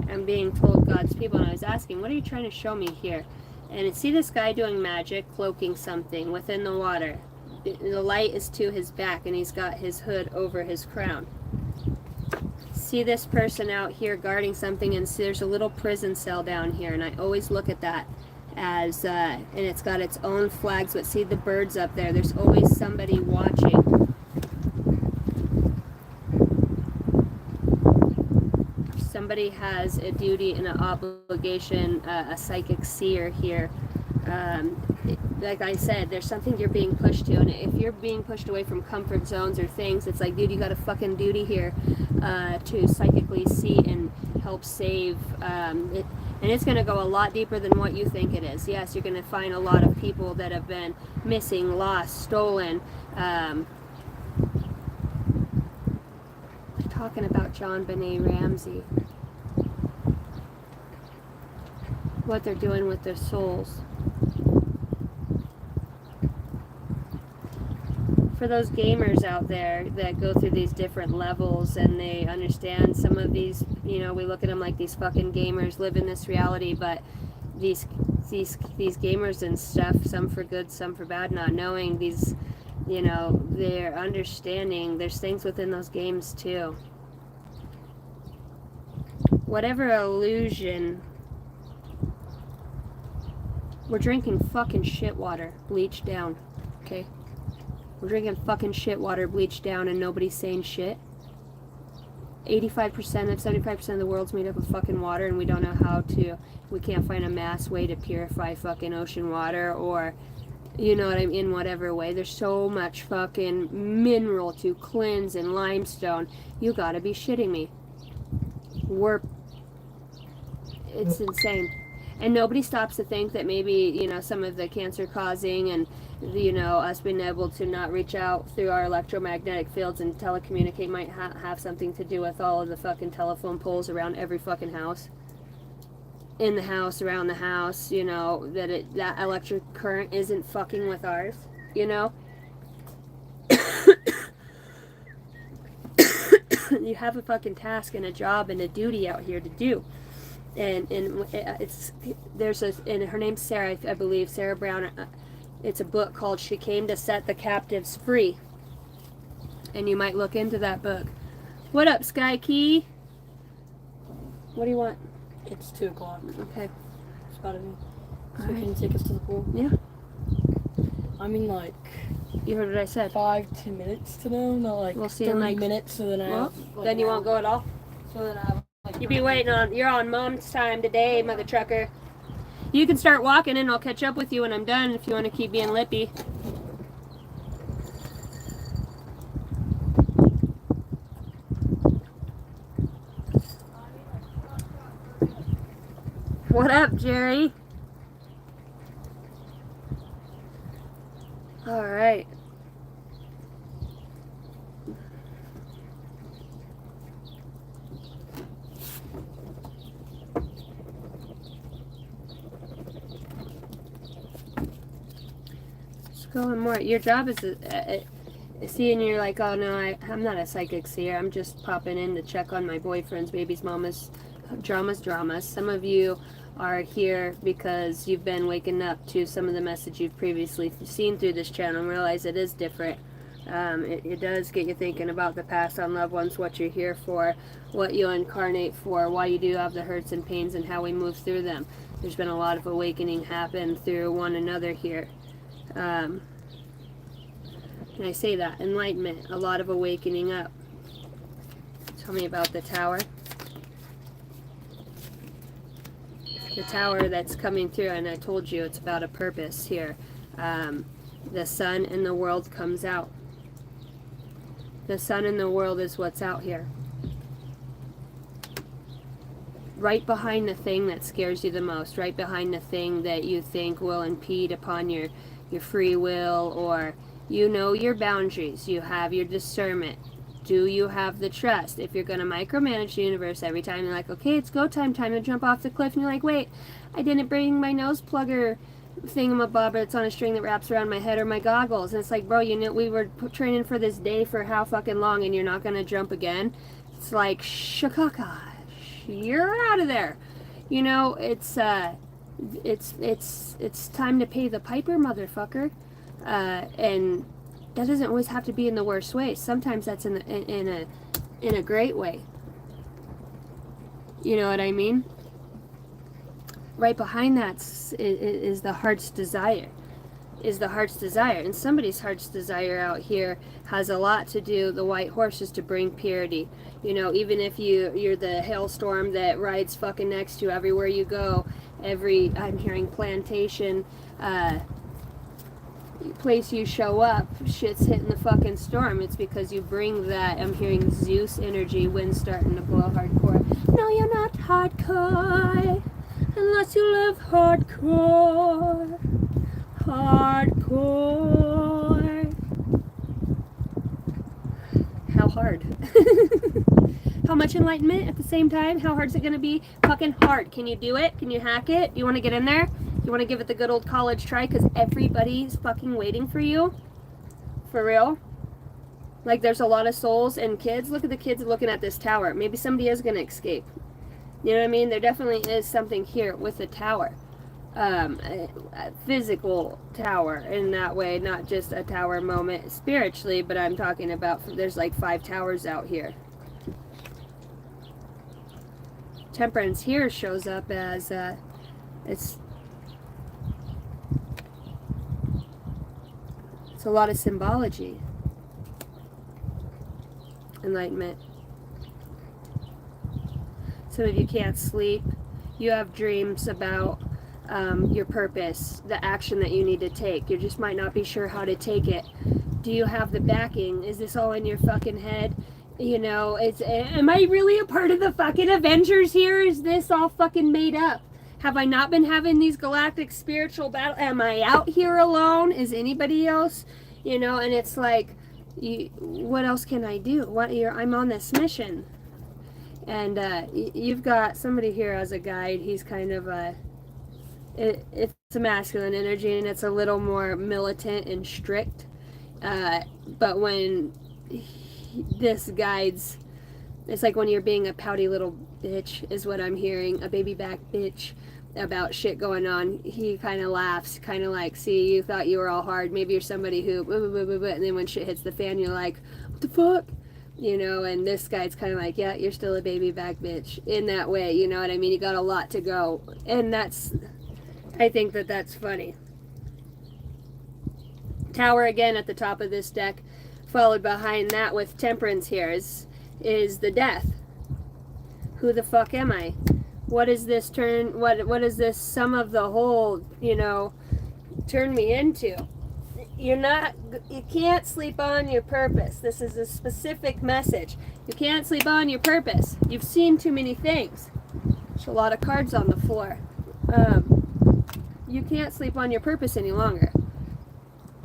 I'm being told, God's people, and I was asking, what are you trying to show me here? And see this guy doing magic, cloaking something within the water. The light is to his back, and he's got his hood over his crown. See this person out here guarding something, and see there's a little prison cell down here, and I always look at that as, and it's got its own flags, but see the birds up there, there's always somebody watching. Somebody has a duty and an obligation, a psychic seer here. Like I said, there's something you're being pushed to, and if you're being pushed away from comfort zones or things, it's like, dude, you got a fucking duty here to psychically see and help save it. And it's going to go a lot deeper than what you think it is. Yes, you're going to find a lot of people that have been missing, lost, stolen. We're talking about John Benet Ramsey. What they're doing with their souls. For those gamers out there that go through these different levels and they understand some of these, you know, we look at them like these fucking gamers live in this reality, but these gamers and stuff, some for good, some for bad, not knowing these You know, they're understanding there's things within those games too. Whatever illusion. We're drinking fucking shit water, bleached down. Okay? We're drinking fucking shit water, bleached down, and nobody's saying shit. 85% of 75% of the world's made up of fucking water, and we don't know how to. We can't find a mass way to purify fucking ocean water, or, you know what I mean, in whatever way. There's so much fucking mineral to cleanse and limestone. You gotta be shitting me. It's insane. And nobody stops to think that maybe, you know, some of the cancer causing and, you know, us being able to not reach out through our electromagnetic fields and telecommunicate might have something to do with all of the fucking telephone poles around every fucking house. In the house, around the house, you know, that electric current isn't fucking with ours, you know? You have a fucking task and a job and a duty out here to do. And her name's Sarah, I believe, Sarah Brown. It's a book called She Came to Set the Captives Free. And you might look into that book. What up, Sky Key? What do you want? It's 2 o'clock. Okay. It's about to be. So can you take us to the pool? Yeah. I mean, like... You heard what I said. 5-10 minutes to know, not like we'll see 30 in like, minutes, so then I have... Like, then you won't go at all? So then I have... Like, You be waiting on, you're on mom's time today, mother trucker. You can start walking and I'll catch up with you when I'm done if you want to keep being lippy. What up, Jerry? All right. Going more. Your job is seeing. You're like, oh no, I'm not a psychic seer. I'm just popping in to check on my boyfriend's, baby's, mama's dramas. Some of you are here because you've been waking up to some of the message you've previously seen through this channel and realize it is different. It does get you thinking about the past on loved ones, what you're here for, what you incarnate for, why you do have the hurts and pains, and how we move through them. There's been a lot of awakening happen through one another here. And I say that, enlightenment, a lot of awakening up. Tell me about the tower. The tower that's coming through, and I told you it's about a purpose here. The sun in the world comes out. The sun in the world is what's out here. Right behind the thing that scares you the most, right behind the thing that you think will impede upon your free will, or you know your boundaries, you have your discernment. Do you have the trust? If you're going to micromanage the universe every time, you're like, okay, it's go time, time to jump off the cliff, and you're like, wait, I didn't bring my nose plugger thingamabobber that's on a string that wraps around my head, or my goggles. And it's like, bro, you know, we were training for this day for how fucking long, and you're not going to jump again? It's like, shakaka, you're out of there. You know, it's time to pay the piper, motherfucker. And that doesn't always have to be in the worst way. Sometimes that's in a great way. You know what I mean? Right behind that is the heart's desire. Is the heart's desire. And somebody's heart's desire out here has a lot to do. The white horse is to bring purity. You know, even if you're the hailstorm that rides fucking next to you everywhere you go. I'm hearing plantation, place you show up, shit's hitting the fucking storm. It's because you bring that. I'm hearing Zeus energy, wind starting to blow hardcore. No, you're not hardcore unless you live hardcore. Hardcore. How hard? How much enlightenment at the same time? How hard is it going to be? Fucking hard. Can you do it? Can you hack it? Do you want to get in there? You want to give it the good old college try? Because everybody's fucking waiting for you. For real. Like, there's a lot of souls and kids. Look at the kids looking at this tower. Maybe somebody is going to escape. You know what I mean? There definitely is something here with the tower. a physical tower in that way, not just a tower moment spiritually, but I'm talking about there's like 5 towers out here. Temperance here shows up as it's a lot of symbology. Enlightenment. Some of you can't sleep. You have dreams about your purpose, the action that you need to take. You just might not be sure how to take it. Do you have the backing? Is this all in your fucking head? You know, am I really a part of the fucking Avengers here? Is this all fucking made up? Have I not been having these galactic spiritual battles? Am I out here alone? Is anybody else? You know, and it's like, what else can I do? I'm on this mission. And you've got somebody here as a guide. He's kind of it's a masculine energy, and it's a little more militant and strict. But when this guides, it's like when you're being a pouty little bitch, is what I'm hearing, a baby back bitch about shit going on. He kind of laughs, kind of like, see, you thought you were all hard. Maybe you're somebody who, and then when shit hits the fan, you're like, what the fuck? You know, and this guy's kind of like, yeah, you're still a baby back bitch in that way, you know what I mean? You got a lot to go. And I think that's funny. Tower again at the top of this deck, followed behind that with Temperance here is the Death. Who the fuck am I? What is this what is this sum of the whole, you know, turn me into? You can't sleep on your purpose. This is a specific message. You can't sleep on your purpose. You've seen too many things. There's a lot of cards on the floor. You can't sleep on your purpose any longer.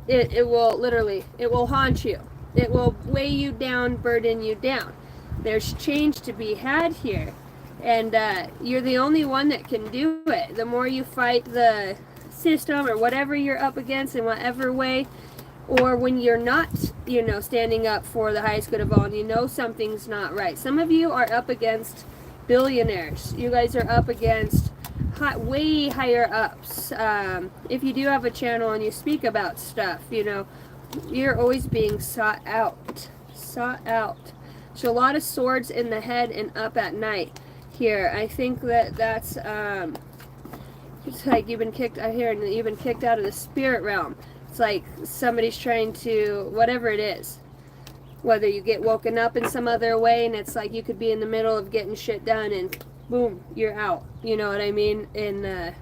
It will haunt you. It will weigh you down, burden you down. There's change to be had here. And you're the only one that can do it. The more you fight the system or whatever you're up against in whatever way, or when you're not, you know, standing up for the highest good of all, and you know something's not right. Some of you are up against billionaires. You guys are up against way higher ups. If you do have a channel and you speak about stuff, you know, you're always being sought out. Sought out. So a lot of swords in the head and up at night here. I think that's it's like you've been kicked out here, and you've been kicked out of the spirit realm. It's like somebody's trying to, whatever it is, whether you get woken up in some other way, and it's like you could be in the middle of getting shit done and boom, you're out. You know what I mean? In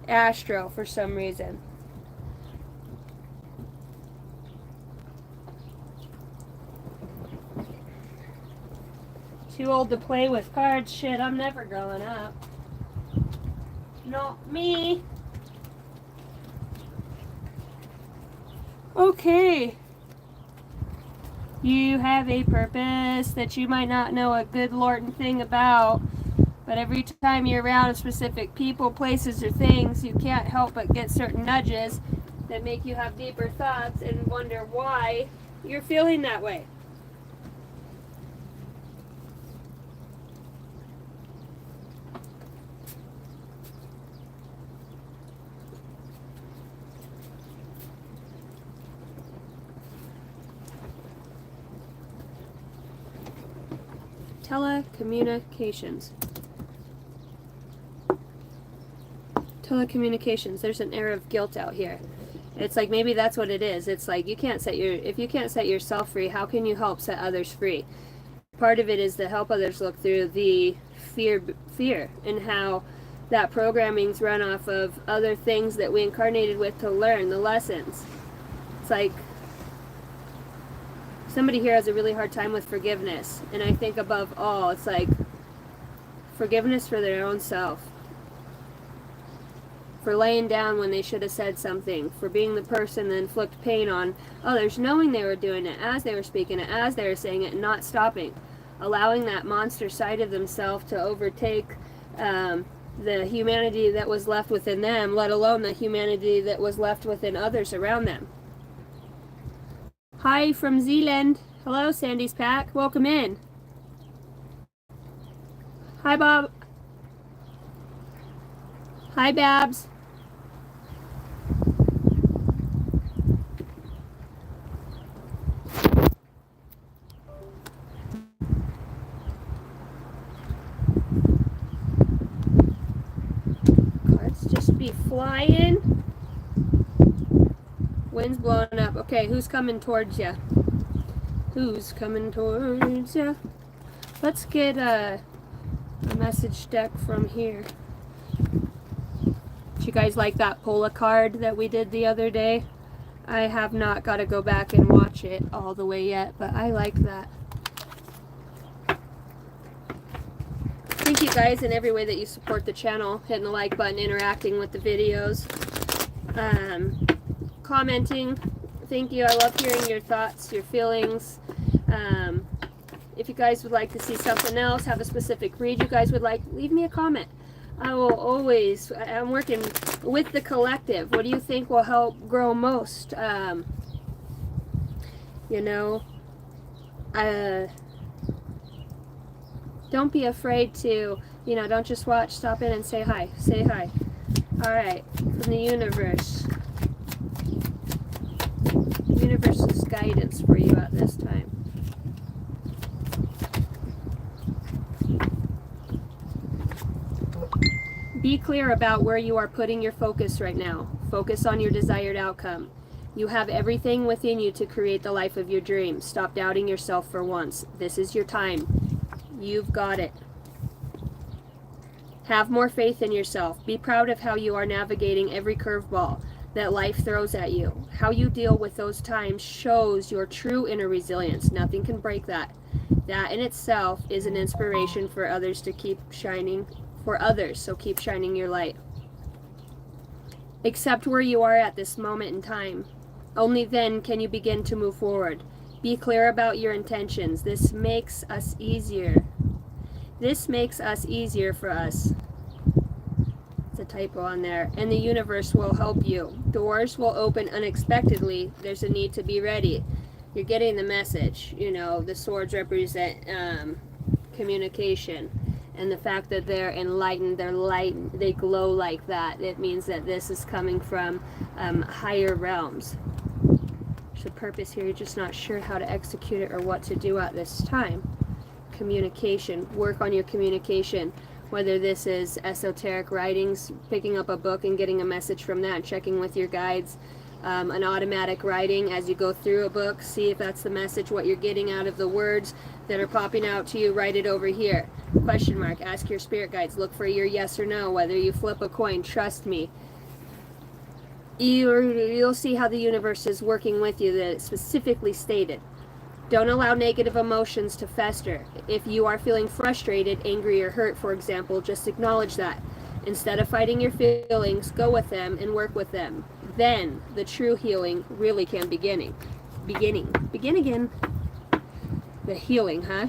astro for some reason. Too old to play with cards. Shit, I'm never growing up. Not me. Okay. You have a purpose that you might not know a good lortin' thing about, but every time you're around specific people, places, or things, you can't help but get certain nudges that make you have deeper thoughts and wonder why you're feeling that way. Telecommunications. Telecommunications. There's an air of guilt out here. It's like maybe that's what it is. It's like if you can't set yourself free, how can you help set others free? Part of it is to help others look through the fear and how that programming's run off of other things that we incarnated with to learn the lessons. It's like somebody here has a really hard time with forgiveness, and I think above all, it's like forgiveness for their own self, for laying down when they should have said something, for being the person that inflict pain on others, knowing they were doing it as they were speaking it, as they were saying it, and not stopping, allowing that monster side of themselves to overtake the humanity that was left within them, let alone the humanity that was left within others around them. Hi from Zealand. Hello, Sandy's Pack. Welcome in. Hi, Bob. Hi, Babs. Cards just be flying. Wind's blowing up. Okay, who's coming towards you? Who's coming towards you? Let's get a message deck from here. Did you guys like that Pola card that we did the other day? I have not got to go back and watch it all the way yet, but I like that. Thank you guys in every way that you support the channel, hitting the like button, interacting with the videos, commenting. Thank you. I love hearing your thoughts, your feelings. If you guys would like to see something else, have a specific read you guys would like, leave me a comment. I will always, I'm working with the collective. What do you think will help grow most? You know, don't be afraid to, you know, don't just watch, stop in and say hi. Say hi. All right, from the universe. Universe's guidance for you at this time. Be clear about where you are putting your focus right now. Focus on your desired outcome. You have everything within you to create the life of your dreams. Stop doubting yourself for once. This is your time. You've got it. Have more faith in yourself. Be proud of how you are navigating every curveball that life throws at you. How you deal with those times shows your true inner resilience. Nothing can break that. That in itself is an inspiration for others to keep shining. So keep shining your light. Accept where you are at this moment in time. Only then can you begin to move forward. Be clear about your intentions. This makes us easier. This makes us easier for us. It's a typo on there. And the universe will help you. Doors will open unexpectedly. There's a need to be ready. You're getting the message. You know, the swords represent communication. And the fact that they're enlightened, they're light, they glow like that, it means that this is coming from higher realms. There's a purpose here. You're just not sure how to execute it or what to do at this time. Communication. Work on your communication. Whether this is esoteric writings, picking up a book and getting a message from that, checking with your guides, an automatic writing as you go through a book, see if that's the message, what you're getting out of the words that are popping out to you, write it over here. Question mark, ask your spirit guides, look for your yes or no, whether you flip a coin, trust me. You'll see how the universe is working with you, that it's specifically stated. Don't allow negative emotions to fester. If you are feeling frustrated, angry, or hurt, for example, just acknowledge that. Instead of fighting your feelings, go with them and work with them. Then the true healing really can begin again. The healing, huh?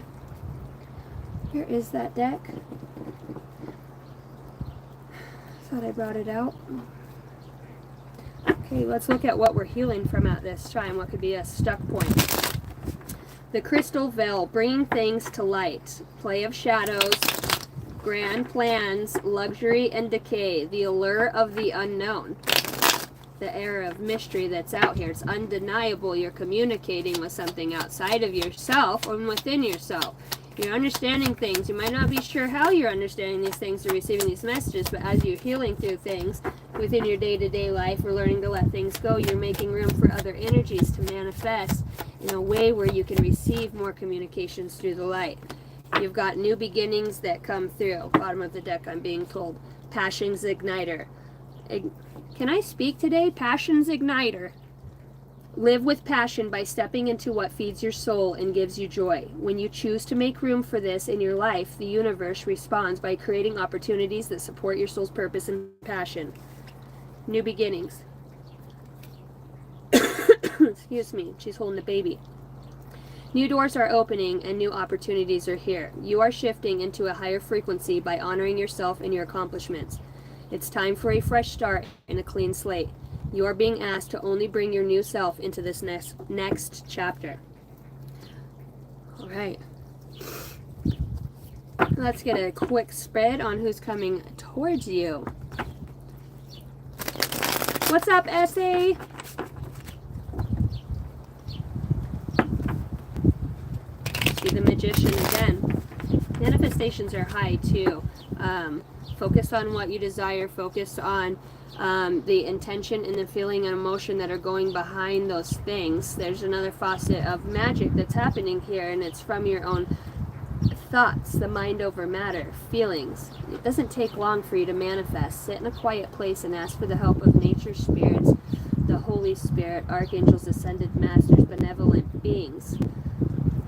Where is that deck? Thought I brought it out. Okay, let's look at what we're healing from at this time. What could be a stuck point? The crystal veil, bringing things to light. Play of shadows, grand plans, luxury and decay. The allure of the unknown. The air of mystery that's out here. It's undeniable you're communicating with something outside of yourself and within yourself. You're understanding things. You might not be sure how you're understanding these things or receiving these messages, but as you're healing through things within your day-to-day life or learning to let things go, you're making room for other energies to manifest in a way where you can receive more communications through the light. You've got new beginnings that come through. Bottom of the deck, I'm being told. Passion's igniter. Can I speak today? Passion's igniter. Live with passion by stepping into what feeds your soul and gives you joy. When you choose to make room for this in your life, the universe responds by creating opportunities that support your soul's purpose and passion. New beginnings. Excuse me, she's holding the baby. New doors are opening and new opportunities are here. You are shifting into a higher frequency by honoring yourself and your accomplishments. It's time for a fresh start and a clean slate. You are being asked to only bring your new self into this next chapter. All right. Let's get a quick spread on who's coming towards you. What's up, SA? See the Magician again. Manifestations are high too. Focus on what you desire. Focus on the intention and the feeling and emotion that are going behind those things. There's another facet of magic that's happening here, and it's from your own thoughts, the mind over matter, feelings. It doesn't take long for you to manifest. Sit in a quiet place and ask for the help of nature spirits, the Holy Spirit, archangels, ascended masters, benevolent beings,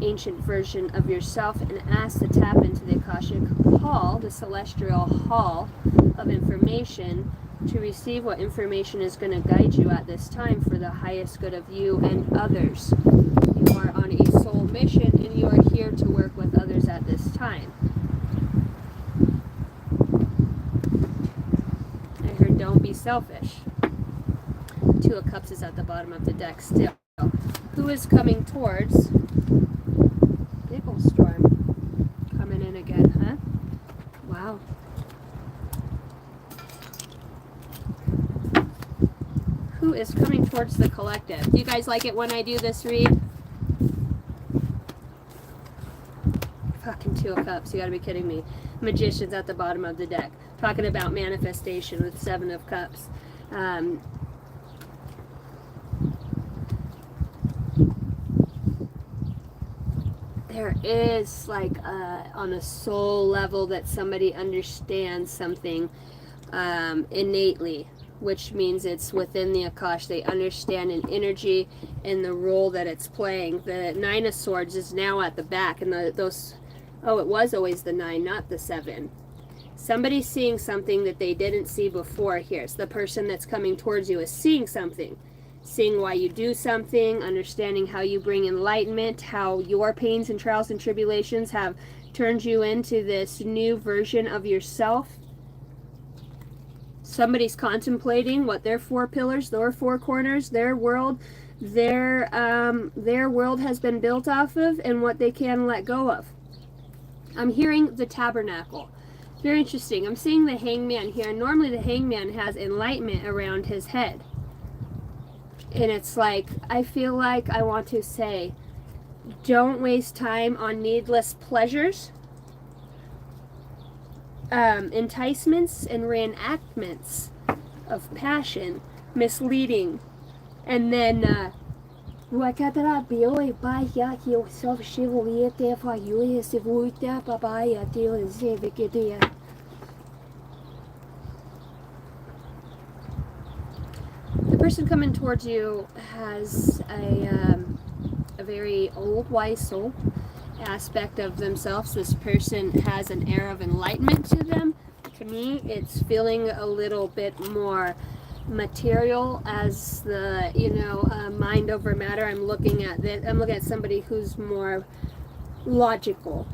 ancient version of yourself, and ask to tap into the Akashic Hall, the celestial hall of information, to receive what information is going to guide you at this time for the highest good of you and others. You are on a soul mission, and you are here to work with others at this time. I heard don't be selfish. Two of Cups is at the bottom of the deck still. Who is coming towards? Big ol' storm coming in again, huh? Wow. Who is coming towards the collective? Do you guys like it when I do this read? Fucking Two of Cups, you gotta be kidding me. Magician's at the bottom of the deck. Talking about manifestation with Seven of Cups. There is like on a soul level that somebody understands something innately, which means it's within the Akash. They understand an energy and the role that it's playing. The Nine of Swords is now at the back, and it was always the 9, not the 7. Somebody's seeing something that they didn't see before here. So the person that's coming towards you is seeing something. Seeing why you do something, understanding how you bring enlightenment, how your pains and trials and tribulations have turned you into this new version of yourself. Somebody's contemplating what their 4 pillars, their 4 corners, their world has been built off of, and what they can let go of. I'm hearing the tabernacle. Very interesting. I'm seeing the hangman here. Normally the hangman has enlightenment around his head. And it's like, I feel like I want to say, don't waste time on needless pleasures, enticements, and reenactments of passion, misleading. And then, the person coming towards you has a very old, wise soul aspect of themselves. This person has an air of enlightenment to them. To me, it's feeling a little bit more material as the mind over matter. I'm looking at somebody who's more logical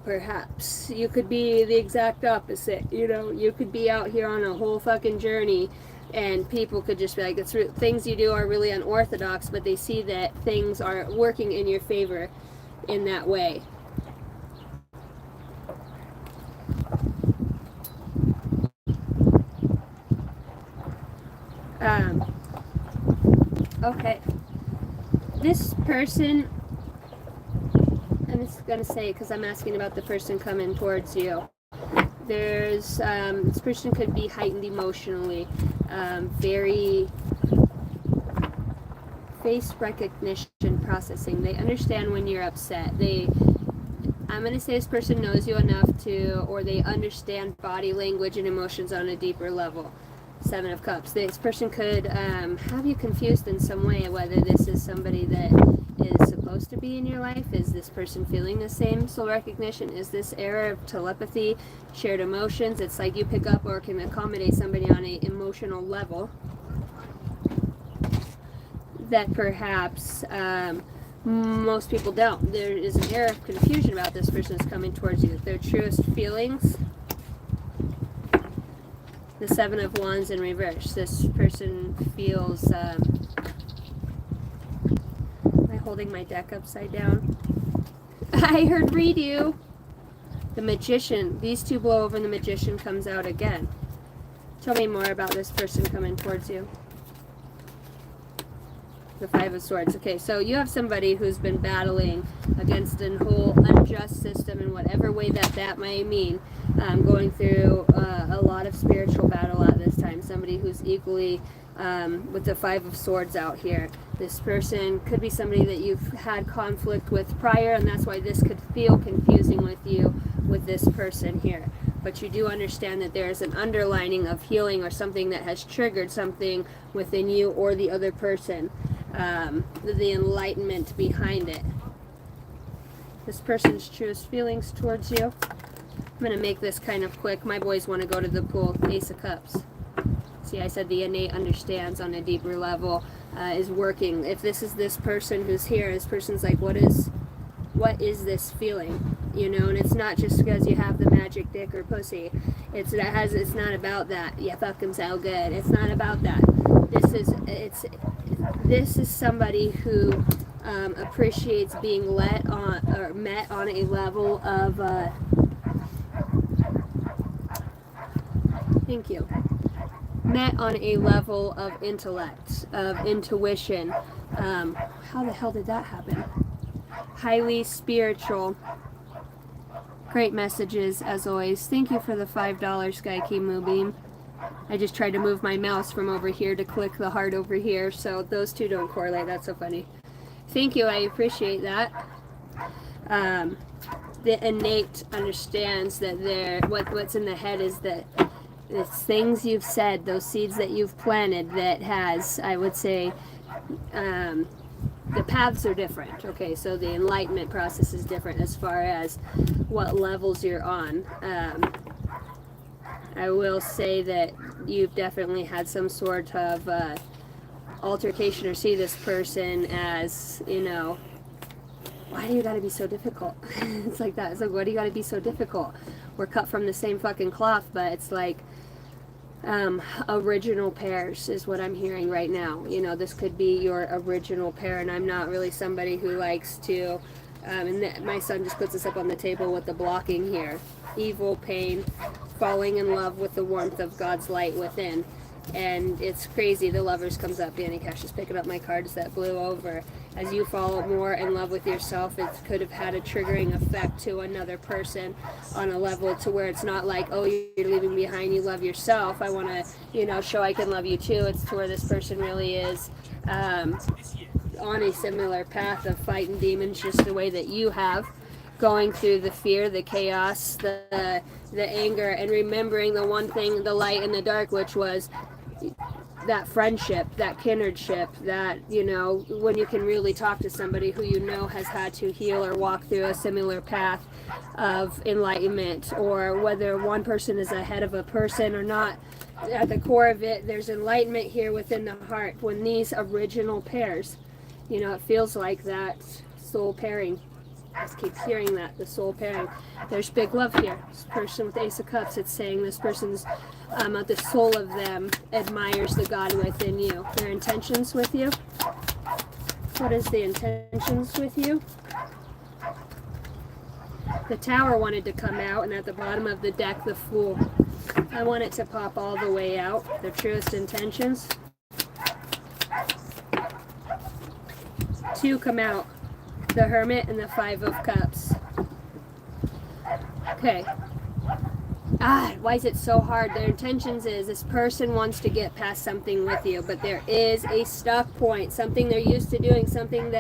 perhaps. You could be the exact opposite. You could be out here on a whole fucking journey, and people could just be like, things you do are really unorthodox, but they see that things are working in your favor in that way. Okay. This person, I'm just going to say, because I'm asking about the person coming towards you. There's, this person could be heightened emotionally, very face recognition processing. They understand when you're upset. I'm going to say this person knows you enough or they understand body language and emotions on a deeper level. 7 of Cups. This person could have you confused in some way, whether this is somebody that is supposed to be in your life. Is this person feeling the same soul recognition? Is this era of telepathy, shared emotions? It's like you pick up or can accommodate somebody on an emotional level that perhaps most people don't. There is an era of confusion about this person is coming towards you. Their truest feelings. The 7 of Wands in reverse. This person feels... am I holding my deck upside down? I heard read you. The Magician. These two blow over and the Magician comes out again. Tell me more about this person coming towards you. The Five of Swords. Okay, so you have somebody who's been battling against a whole unjust system in whatever way that may mean, going through a lot of spiritual battle at this time. Somebody who's equally with the Five of Swords out here. This person could be somebody that you've had conflict with prior, and that's why this could feel confusing with you with this person here. But you do understand that there is an underlining of healing or something that has triggered something within you or the other person. The enlightenment behind it. This person's truest feelings towards you. I'm going to make this kind of quick. My boys want to go to the pool. Ace of Cups. See, I said the innate understands on a deeper level is working. If this is this person who's here, this person's like, what is this feeling? You know, and it's not just because you have the magic dick or pussy. It's not about that. You fucking so good. It's not about that. This is somebody who appreciates being met on a level of thank you. Met on a level of intellect, of intuition. How the hell did that happen? Highly spiritual. Great messages as always. Thank you for the $5 Sky Key Moonbeam. I just tried to move my mouse from over here to click the heart over here, so those two don't correlate. That's so funny. Thank you, I appreciate that. The innate understands that what's in the head is that it's things you've said, those seeds that you've planted that has, I would say, the paths are different. Okay, so the enlightenment process is different as far as what levels you're on. I will say that you've definitely had some sort of altercation or see this person as, you know, why do you gotta be so difficult? It's like that. It's like, why do you gotta be so difficult? We're cut from the same fucking cloth, but it's like original pairs is what I'm hearing right now. You know, this could be your original pair, and I'm not really somebody who likes to, my son just puts this up on the table with the blocking here. Evil, pain, falling in love with the warmth of God's light within. And it's crazy, the Lovers comes up. Danny Cash is picking up my cards that blew over. As you fall more in love with yourself, it could have had a triggering effect to another person on a level to where it's not like, oh, you're leaving behind, you love yourself, I want to, you know, show I can love you too. It's to where this person really is on a similar path of fighting demons just the way that you have, going through the fear, the chaos, the anger, and remembering the one thing, the light and the dark, which was that friendship, that kindredship, that, you know, when you can really talk to somebody who you know has had to heal or walk through a similar path of enlightenment, or whether one person is ahead of a person or not. At the core of it, there's enlightenment here within the heart. When these original pairs, you know, it feels like that soul pairing. I just keep hearing that, the soul pairing. There's big love here. This person with Ace of Cups, it's saying this person's, the soul of them admires the God within you. Their intentions with you. What is the intentions with you? The Tower wanted to come out, and at the bottom of the deck, the Fool. I want it to pop all the way out. Their truest intentions. Two come out. The Hermit and the Five of Cups. Okay. Why is it so hard? Their intentions is this person wants to get past something with you, but there is a stuck point, something they're used to doing, something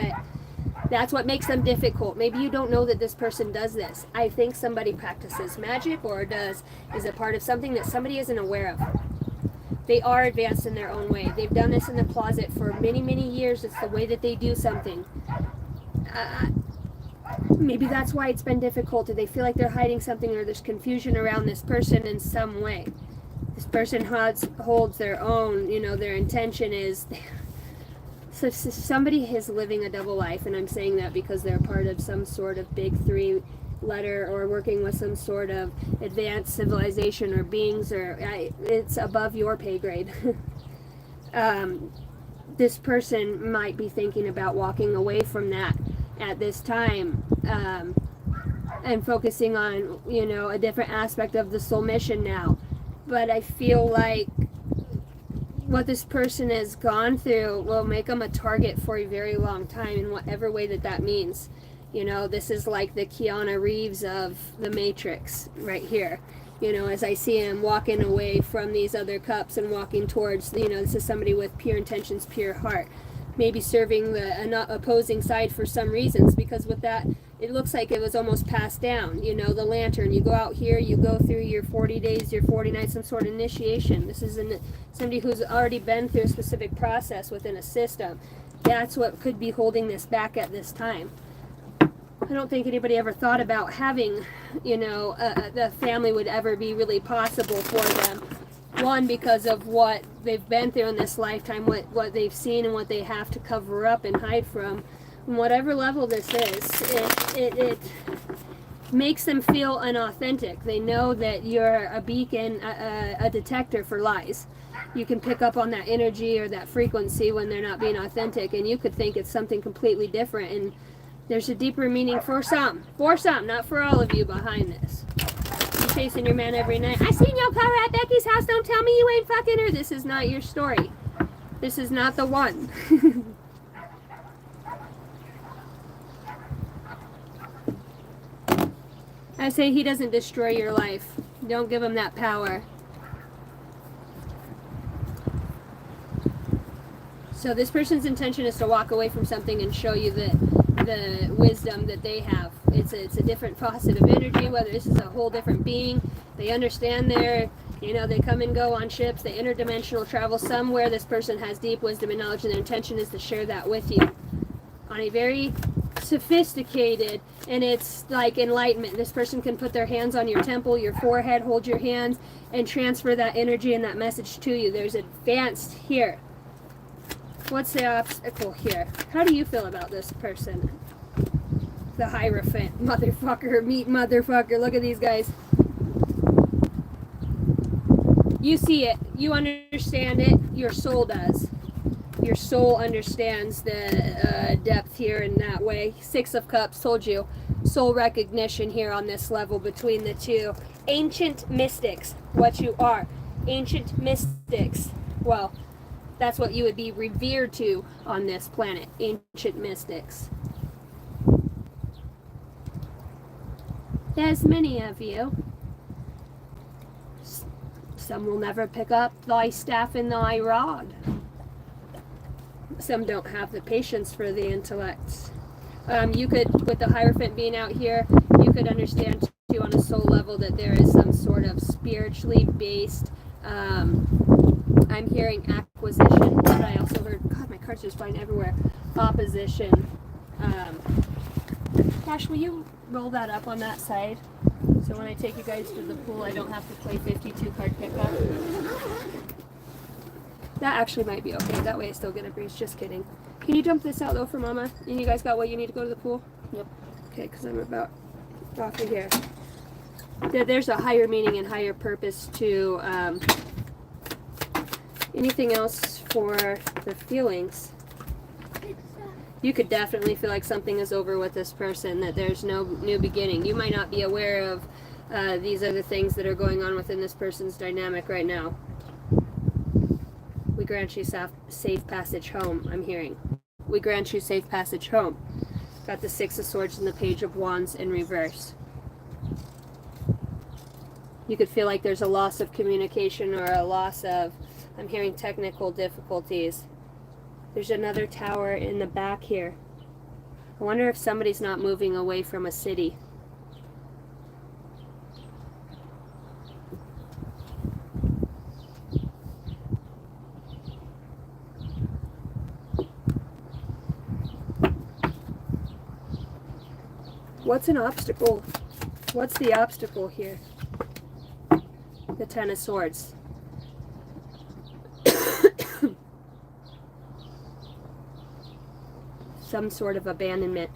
that's what makes them difficult. Maybe you don't know that this person does this. I think somebody practices magic or is a part of something that somebody isn't aware of. They are advanced in their own way. They've done this in the closet for many, many years. It's the way that they do something. Maybe that's why it's been difficult. Do they feel like they're hiding something, or there's confusion around this person in some way? This person holds their own, you know, their intention is... So somebody is living a double life, and I'm saying that because they're part of some sort of big three letter or working with some sort of advanced civilization or beings, or it's above your pay grade. This person might be thinking about walking away from that at this time, and focusing on, you know, a different aspect of the soul mission now. but I feel like what this person has gone through will make them a target for a very long time in whatever way that means. You know, this is like the Keanu Reeves of the Matrix right here. You know, as I see him walking away from these other cups and walking towards, you know, this is somebody with pure intentions, pure heart. Maybe serving the opposing side for some reasons, because with that, it looks like it was almost passed down. You know, the lantern, you go out here, you go through your 40 days, your 40 nights, some sort of initiation. This is somebody who's already been through a specific process within a system. That's what could be holding this back at this time. I don't think anybody ever thought about having, you know, the family would ever be really possible for them. One, because of what they've been through in this lifetime, what they've seen and what they have to cover up and hide from. And whatever level this is, it makes them feel unauthentic. They know that you're a beacon, a detector for lies. You can pick up on that energy or that frequency when they're not being authentic, and you could think it's something completely different. And there's a deeper meaning for some, not for all of you behind this. You chasing your man every night. I seen your car at Becky's house. Don't tell me you ain't fucking her. This is not your story. This is not the one. I say he doesn't destroy your life. Don't give him that power. So this person's intention is to walk away from something and show you the wisdom that they have. It's a different faucet of energy, whether this is a whole different being. They understand they come and go on ships, they interdimensional travel somewhere. This person has deep wisdom and knowledge, and their intention is to share that with you on a very sophisticated, and it's like enlightenment. This person can put their hands on your temple, your forehead, hold your hands, and transfer that energy and that message to you. There's advanced here. What's the obstacle here? How do you feel about this person? The Hierophant, motherfucker, meat motherfucker. Look at these guys. You see it. You understand it. Your soul does. Your soul understands the depth here in that way. Six of Cups, told you. Soul recognition here on this level between the two. Ancient mystics, what you are. Ancient mystics. Well, that's what you would be revered to on this planet. Ancient mystics. There's many of you. Some will never pick up thy staff and thy rod. Some don't have the patience for the intellect. You could, with the Hierophant being out here, you could understand too on a soul level that there is some sort of spiritually based, I'm hearing acquisition, but I also heard, God, my cards just flying everywhere, opposition. Cash, will you roll that up on that side? So when I take you guys to the pool, I don't have to play 52 card pickup. That actually might be okay. That way I still get a breeze. Just kidding. Can you dump this out though for Mama? And you guys got what you need to go to the pool? Yep. Okay, because I'm about off of here. There's a higher meaning and higher purpose to anything else for the feelings. You could definitely feel like something is over with this person, that there's no new beginning. You might not be aware of these other things that are going on within this person's dynamic right now. We grant you safe passage home, I'm hearing. We grant you safe passage home. Got the Six of Swords and the Page of Wands in reverse. You could feel like there's a loss of communication or a loss of, I'm hearing technical difficulties. There's another tower in the back here. I wonder if somebody's not moving away from a city. What's an obstacle? What's the obstacle here? The Ten of Swords. Some sort of abandonment.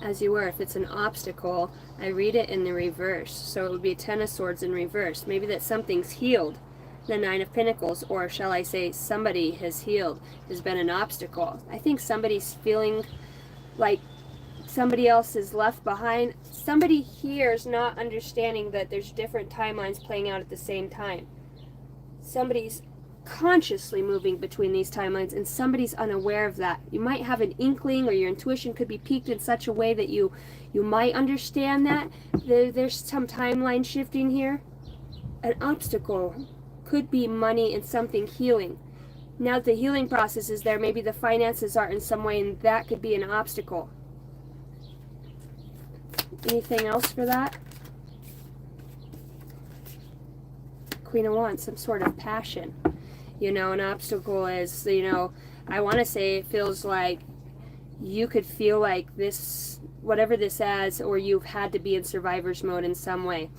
As you were, if it's an obstacle, I read it in the reverse. So it would be Ten of Swords in reverse. Maybe that something's healed. The Nine of Pentacles, or shall I say somebody has healed, has been an obstacle. I think somebody's feeling like somebody else is left behind. Somebody here is not understanding that there's different timelines playing out at the same time. Somebody's consciously moving between these timelines, and somebody's unaware of that. You might have an inkling, or your intuition could be piqued in such a way that you might understand that there's some timeline shifting here. An obstacle could be money and something healing. Now the healing process is there, maybe the finances are in some way, and that could be an obstacle. Anything else for that? Queen of Wands, some sort of passion. You know, an obstacle is, you know, I want to say it feels like you could feel like this, whatever this as, or you've had to be in survivor's mode in some way.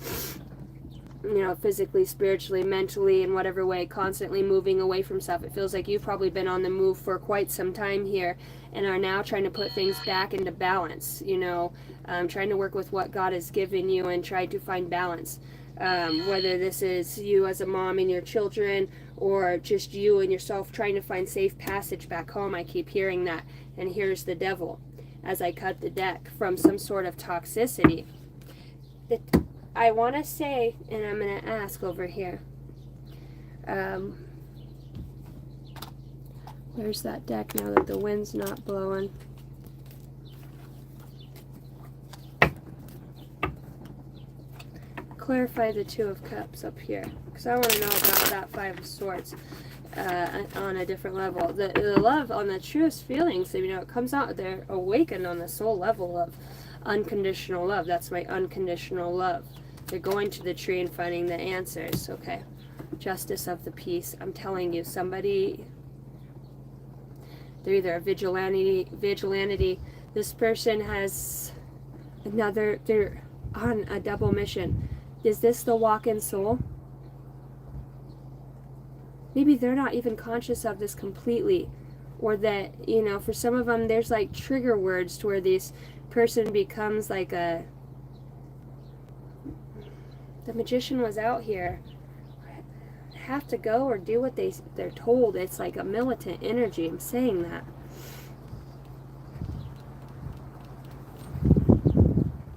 You know, physically, spiritually, mentally, in whatever way, constantly moving away from stuff. It feels like you've probably been on the move for quite some time here and are now trying to put things back into balance, you know, trying to work with what God has given you and try to find balance. Whether this is you as a mom and your children, or just you and yourself trying to find safe passage back home. I keep hearing that. And here's the devil as I cut the deck from some sort of toxicity. I want to say, and I'm going to ask over here, where's that deck now that the wind's not blowing? Clarify the Two of Cups up here, because I want to know about that Five of Swords on a different level. The love on the truest feelings, you know, it comes out, they're awakened on the soul level of unconditional love. That's my unconditional love. They're going to the tree and finding the answers. Okay. Justice of the Peace. I'm telling you, somebody, they're either a vigilante. This person has another, they're on a double mission. Is this the walk-in soul? Maybe they're not even conscious of this completely. Or that, you know, for some of them, there's like trigger words to where this person becomes like a... The magician was out here. Have to go or do what they're told. It's like a militant energy. I'm saying that.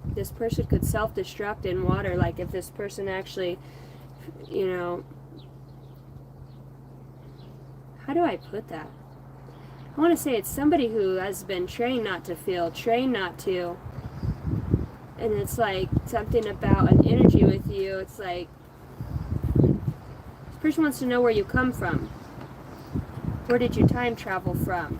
This person could self-destruct in water. Like if this person actually, you know, how do I put that? I want to say it's somebody who has been trained not to feel, trained not to. And it's like something about an energy with you. It's like this person wants to know where you come from. Where did you time travel from?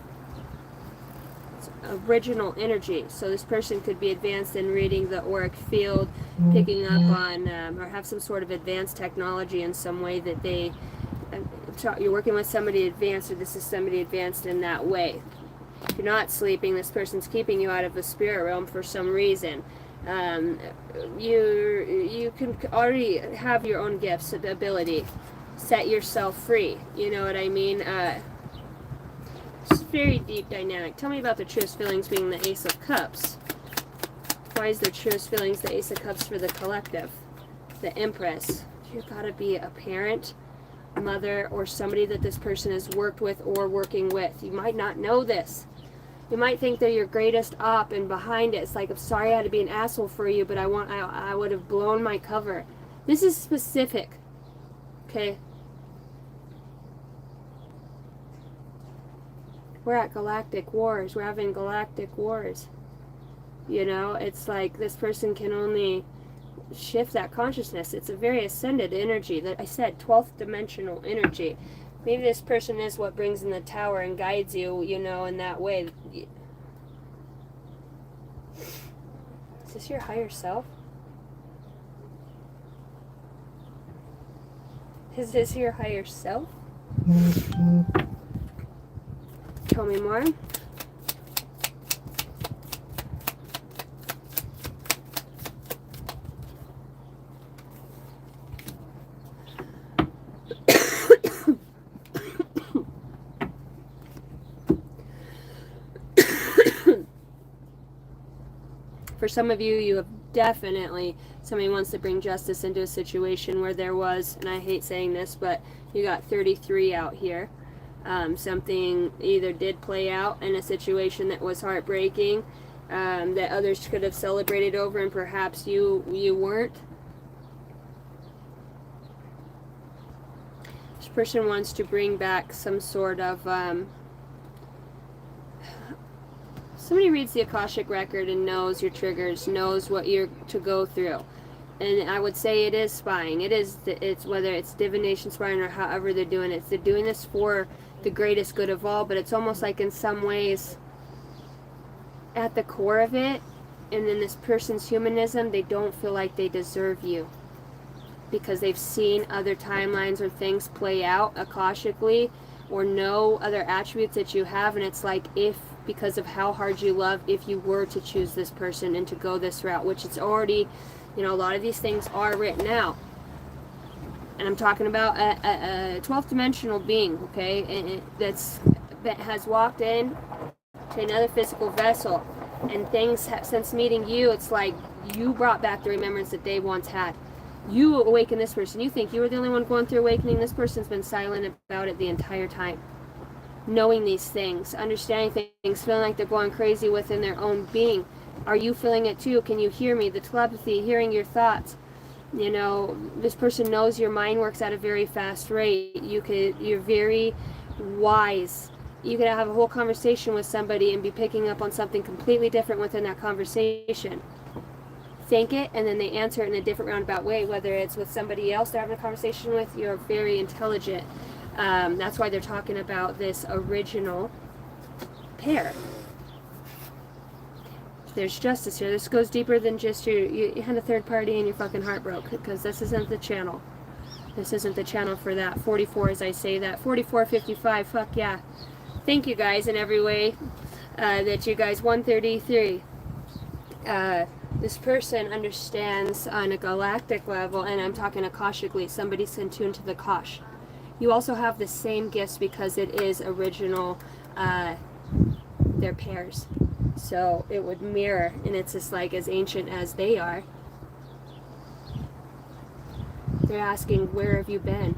It's original energy. So this person could be advanced in reading the auric field, picking up on, or have some sort of advanced technology in some way that they, you're working with somebody advanced, or this is somebody advanced in that way. If you're not sleeping, this person's keeping you out of the spirit realm for some reason. You can already have your own gifts, ability, set yourself free. You know what I mean? It's very deep dynamic. Tell me about the truest feelings being the Ace of Cups. Why is the truest feelings the Ace of Cups for the collective? The Empress. You've got to be a parent, mother, or somebody that this person has worked with or working with. You might not know this. You might think they're your greatest op, and behind it, it's like, I'm sorry I had to be an asshole for you, but I would have blown my cover. This is specific. Okay? We're at galactic wars. We're having galactic wars. You know, it's like this person can only shift that consciousness. It's a very ascended energy. That I said, 12th dimensional energy. Maybe this person is what brings in the tower and guides you, you know, in that way. Is this your higher self? Is this your higher self? Tell me more. For some of you, you have definitely, somebody wants to bring justice into a situation where there was, and I hate saying this, but you got 33 out here. Something either did play out in a situation that was heartbreaking, that others could have celebrated over, and perhaps you weren't. This person wants to bring back some sort of somebody reads the Akashic record and knows your triggers, knows what you're to go through. And I would say it is spying. It's whether it's divination spying or however they're doing it. They're doing this for the greatest good of all, but it's almost like in some ways at the core of it, and in this person's humanism, they don't feel like they deserve you because they've seen other timelines or things play out akashically or know other attributes that you have, and it's like if because of how hard you love, if you were to choose this person and to go this route, which it's already, you know, a lot of these things are written out. And I'm talking about a 12th dimensional being, okay, and that has walked in to another physical vessel, and things since meeting you, it's like you brought back the remembrance that they once had. You awaken this person. You think you were the only one going through awakening. This person's been silent about it the entire time. Knowing these things, understanding things, feeling like they're going crazy within their own being. Are you feeling it too? Can you hear me? The telepathy, hearing your thoughts. You know, this person knows your mind works at a very fast rate. You're very wise. You could have a whole conversation with somebody and be picking up on something completely different within that conversation. Think it, and then they answer it in a different roundabout way, whether it's with somebody else they're having a conversation with. You're very intelligent. That's why they're talking about this original pair. There's justice here. This goes deeper than just you had a third party and your fucking heart broke, because this isn't the channel. This isn't the channel for that. 44 as I say that. 44, 55, fuck yeah. Thank you guys in every way that you guys 133. This person understands on a galactic level, and I'm talking akashically, somebody's in tune to the Kosh. You also have the same gifts because it is original, they're pairs. So it would mirror, and it's just like as ancient as they are. They're asking, where have you been?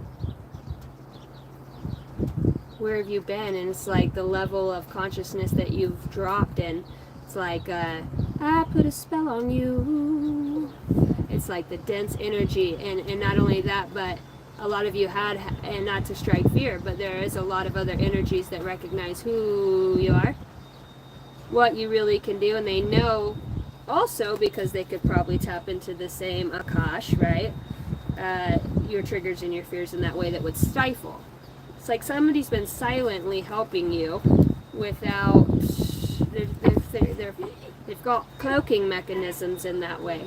Where have you been? And it's like the level of consciousness that you've dropped in. It's like, I put a spell on you. It's like the dense energy, and not only that, but a lot of you had, and not to strike fear, but there is a lot of other energies that recognize who you are, what you really can do, and they know also, because they could probably tap into the same Akash, right? Your triggers and your fears in that way that would stifle. It's like somebody's been silently helping you without, they've got cloaking mechanisms in that way.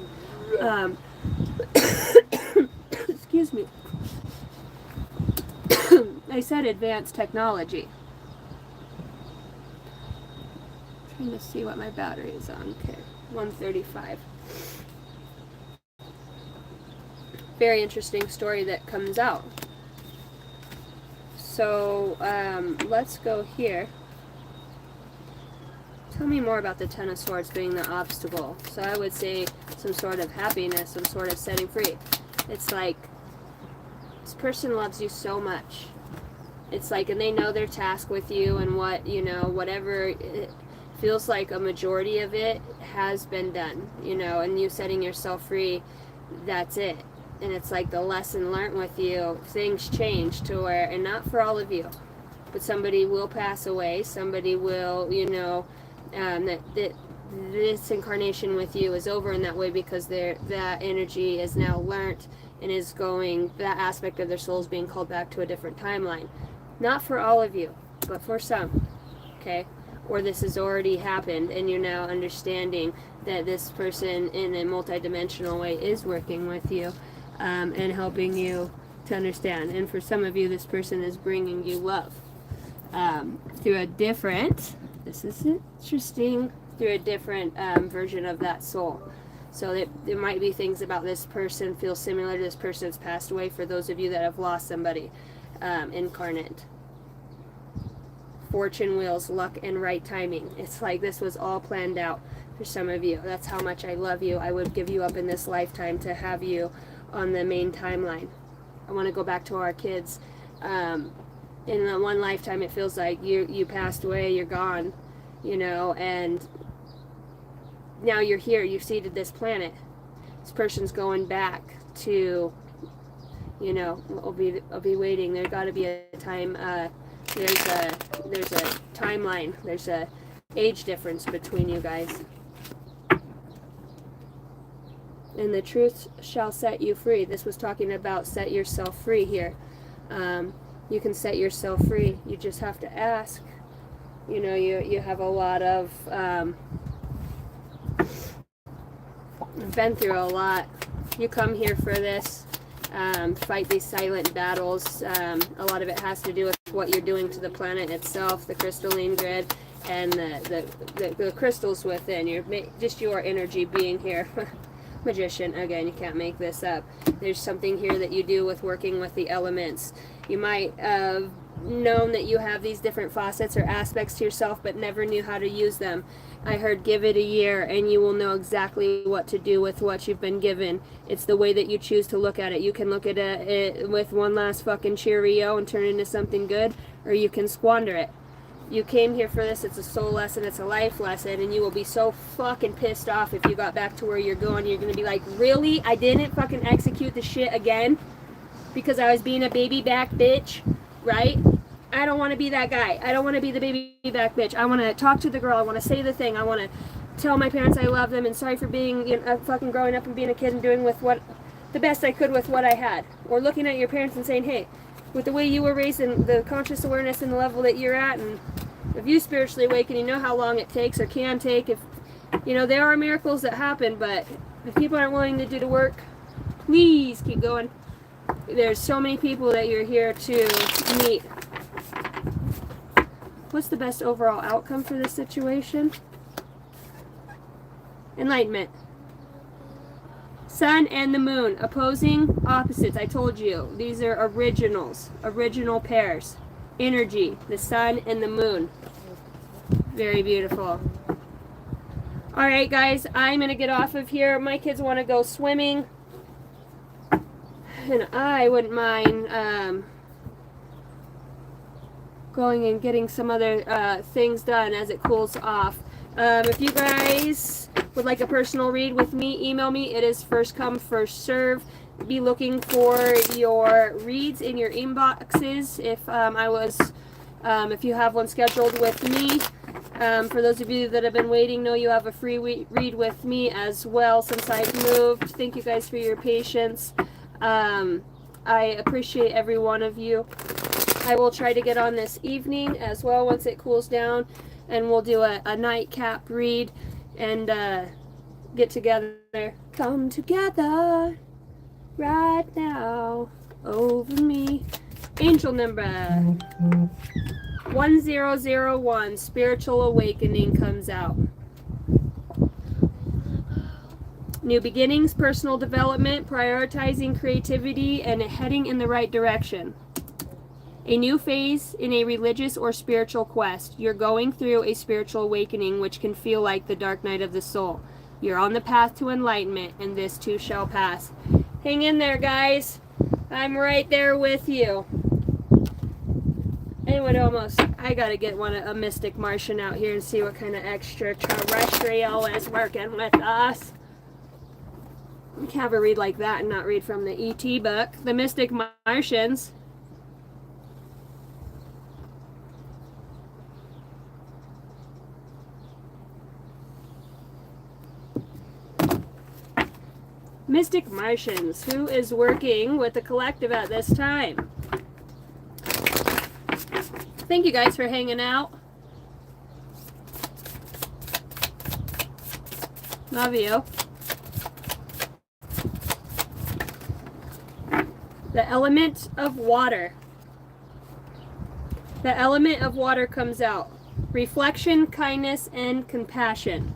Excuse me. I said advanced technology. Trying to see what my battery is on. Okay, 135. Very interesting story that comes out. So let's go here. Tell me more about the Ten of Swords being the obstacle. So I would say some sort of happiness, some sort of setting free. It's like this person loves you so much. It's like, and they know their task with you, and what, you know, whatever it feels like a majority of it has been done, you know, and you setting yourself free, that's it. And it's like the lesson learned with you, things change to where, and not for all of you, but somebody will pass away, somebody will, you know, that this incarnation with you is over in that way, because that energy is now learnt and is going, that aspect of their soul is being called back to a different timeline. Not for all of you, but for some, okay? Or this has already happened, and you're now understanding that this person in a multidimensional way is working with you, and helping you to understand. And for some of you, this person is bringing you love through a different, this is interesting, through a different version of that soul. So that there might be things about this person feel similar to this person that's passed away, for those of you that have lost somebody incarnate. Fortune wheels, luck and right timing. It's like this was all planned out for some of you. That's how much I love you. I would give you up in this lifetime to have you on the main timeline. I want to go back to our kids. In the one lifetime, it feels like you passed away, you're gone, you know, and now you're here, you've seeded this planet. This person's going back to, you know, I'll be waiting. There's got to be a time. There's a timeline. There's a age difference between you guys. And the truth shall set you free. This was talking about set yourself free here. You can set yourself free. You just have to ask. You know, you have a lot of. I've been through a lot. You come here for this. Fight these silent battles. A lot of it has to do with what you're doing to the planet itself, the crystalline grid, and the crystals within. Just your energy being here. Magician, again, you can't make this up. There's something here that you do with working with the elements. You might have known that you have these different facets or aspects to yourself, but never knew how to use them. I heard give it a year and you will know exactly what to do with what you've been given. It's the way that you choose to look at it. You can look at it with one last fucking Cheerio and turn it into something good, or you can squander it. You came here for this. It's a soul lesson. It's a life lesson, and you will be so fucking pissed off if you got back to where you're going. You're going to be like, really? I didn't fucking execute the shit again because I was being a baby back bitch, right? I don't want to be that guy. I don't want to be the baby back bitch. I want to talk to the girl. I want to say the thing. I want to tell my parents I love them and sorry for being, you know, fucking growing up and being a kid and doing with what the best I could with what I had. Or looking at your parents and saying, hey, with the way you were raised and the conscious awareness and the level that you're at, and if you spiritually awaken, you know how long it takes or can take. If you know, there are miracles that happen, but if people aren't willing to do the work, please keep going. There's so many people that you're here to meet. What's the best overall outcome for this situation? Enlightenment. Sun and the moon, opposing opposites. I told you, these are originals, original pairs. Energy, the sun and the moon. Very beautiful. All right, guys, I'm going to get off of here. My kids want to go swimming. And I wouldn't mind going and getting some other things done as it cools off. If you guys would like a personal read with me, email me. It is first come, first serve. Be looking for your reads in your inboxes if you have one scheduled with me. For those of you that have been waiting, know you have a free read with me as well since I've moved. Thank you guys for your patience. I appreciate every one of you. I will try to get on this evening as well once it cools down, and we'll do a nightcap read and get together. Come together right now over me. Angel number 1001, spiritual awakening comes out. New beginnings, personal development, prioritizing creativity, and heading in the right direction. A new phase in a religious or spiritual quest. You're going through a spiritual awakening, which can feel like the dark night of the soul. You're on the path to enlightenment, and this too shall pass. Hang in there, guys. I'm right there with you. I gotta get a Mystic Martian out here and see what kind of extraterrestrial is working with us. You can't have a read like that and not read from the E.T. book. The Mystic Martians. Mystic Martians. Who is working with the collective at this time? Thank you guys for hanging out. Love you. The element of water. The element of water comes out. Reflection, kindness, and compassion.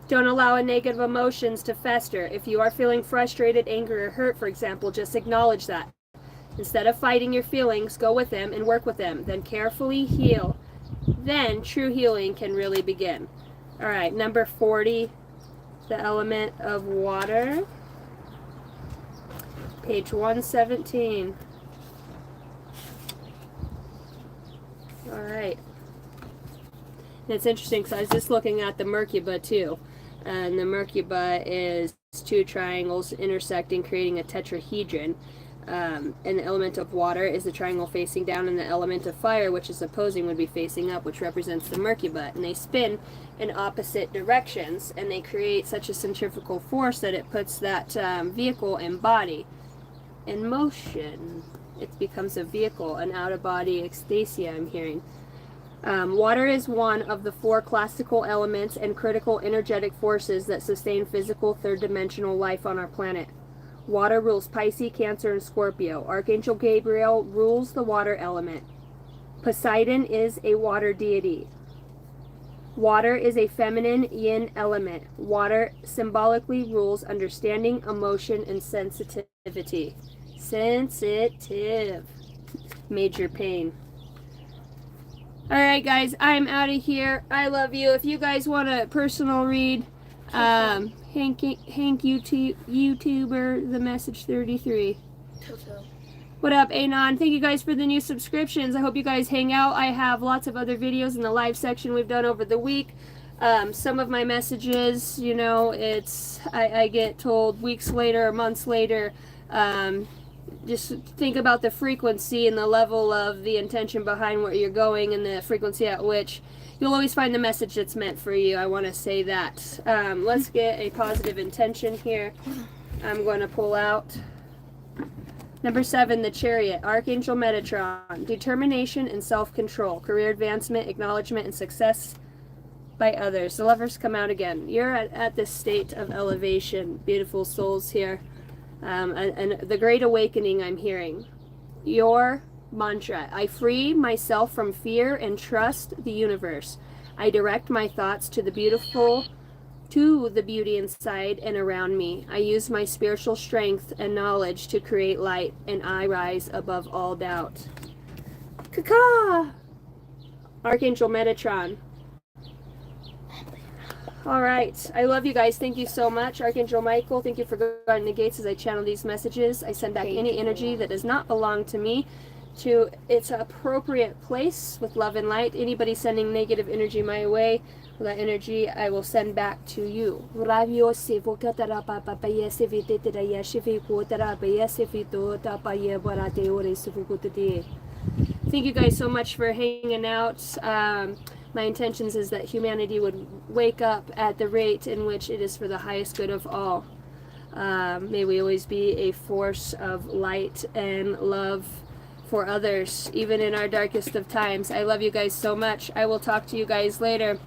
Don't allow negative emotions to fester. If you are feeling frustrated, angry, or hurt, for example, just acknowledge that. Instead of fighting your feelings, go with them and work with them. Then carefully heal. Then true healing can really begin. All right, number 40, the element of water. Page 117. All right. And it's interesting because I was just looking at the Mercurba too. And the Mercurba is two triangles intersecting, creating a tetrahedron. And the element of water is the triangle facing down, and the element of fire, which is opposing, would be facing up, which represents the Mercurba. And they spin in opposite directions, and they create such a centrifugal force that it puts that vehicle and body in motion. It becomes a vehicle, an out-of-body ecstasia, I'm hearing. Water is one of the four classical elements and critical energetic forces that sustain physical third-dimensional life on our planet. Water rules Pisces, Cancer, and Scorpio. Archangel Gabriel rules the water element. Poseidon is a water deity. Water is a feminine yin element. Water symbolically rules understanding, emotion, and sensitivity. Sensitive. Major pain. Alright guys, I'm out of here. I love you. If you guys want a personal read, Hank YouTuber, The Message 33. What up, Anon? Thank you guys for the new subscriptions. I hope you guys hang out. I have lots of other videos in the live section we've done over the week. Some of my messages, you know, I get told weeks later or months later. Just think about the frequency and the level of the intention behind where you're going and the frequency at which you'll always find the message that's meant for you. I want to say that. Let's get a positive intention here. I'm going to pull out number 7, the Chariot, Archangel Metatron, determination and self-control, career advancement, acknowledgement, and success by others. The Lovers come out again. You're at this state of elevation. Beautiful souls here. And the Great Awakening I'm hearing. Your mantra: I free myself from fear and trust the universe. I direct my thoughts to the beautiful, to the beauty inside and around me. I use my spiritual strength and knowledge to create light, and I rise above all doubt. Kaka! Archangel Metatron. All right. I love you guys. Thank you so much. Archangel Michael, thank you for guarding the gates as I channel these messages. I send back any energy that does not belong to me to its appropriate place with love and light. Anybody sending negative energy my way, that energy I will send back to you. Thank you guys so much for hanging out. My intentions is that humanity would wake up at the rate in which it is for the highest good of all. May we always be a force of light and love for others, even in our darkest of times. I love you guys so much. I will talk to you guys later.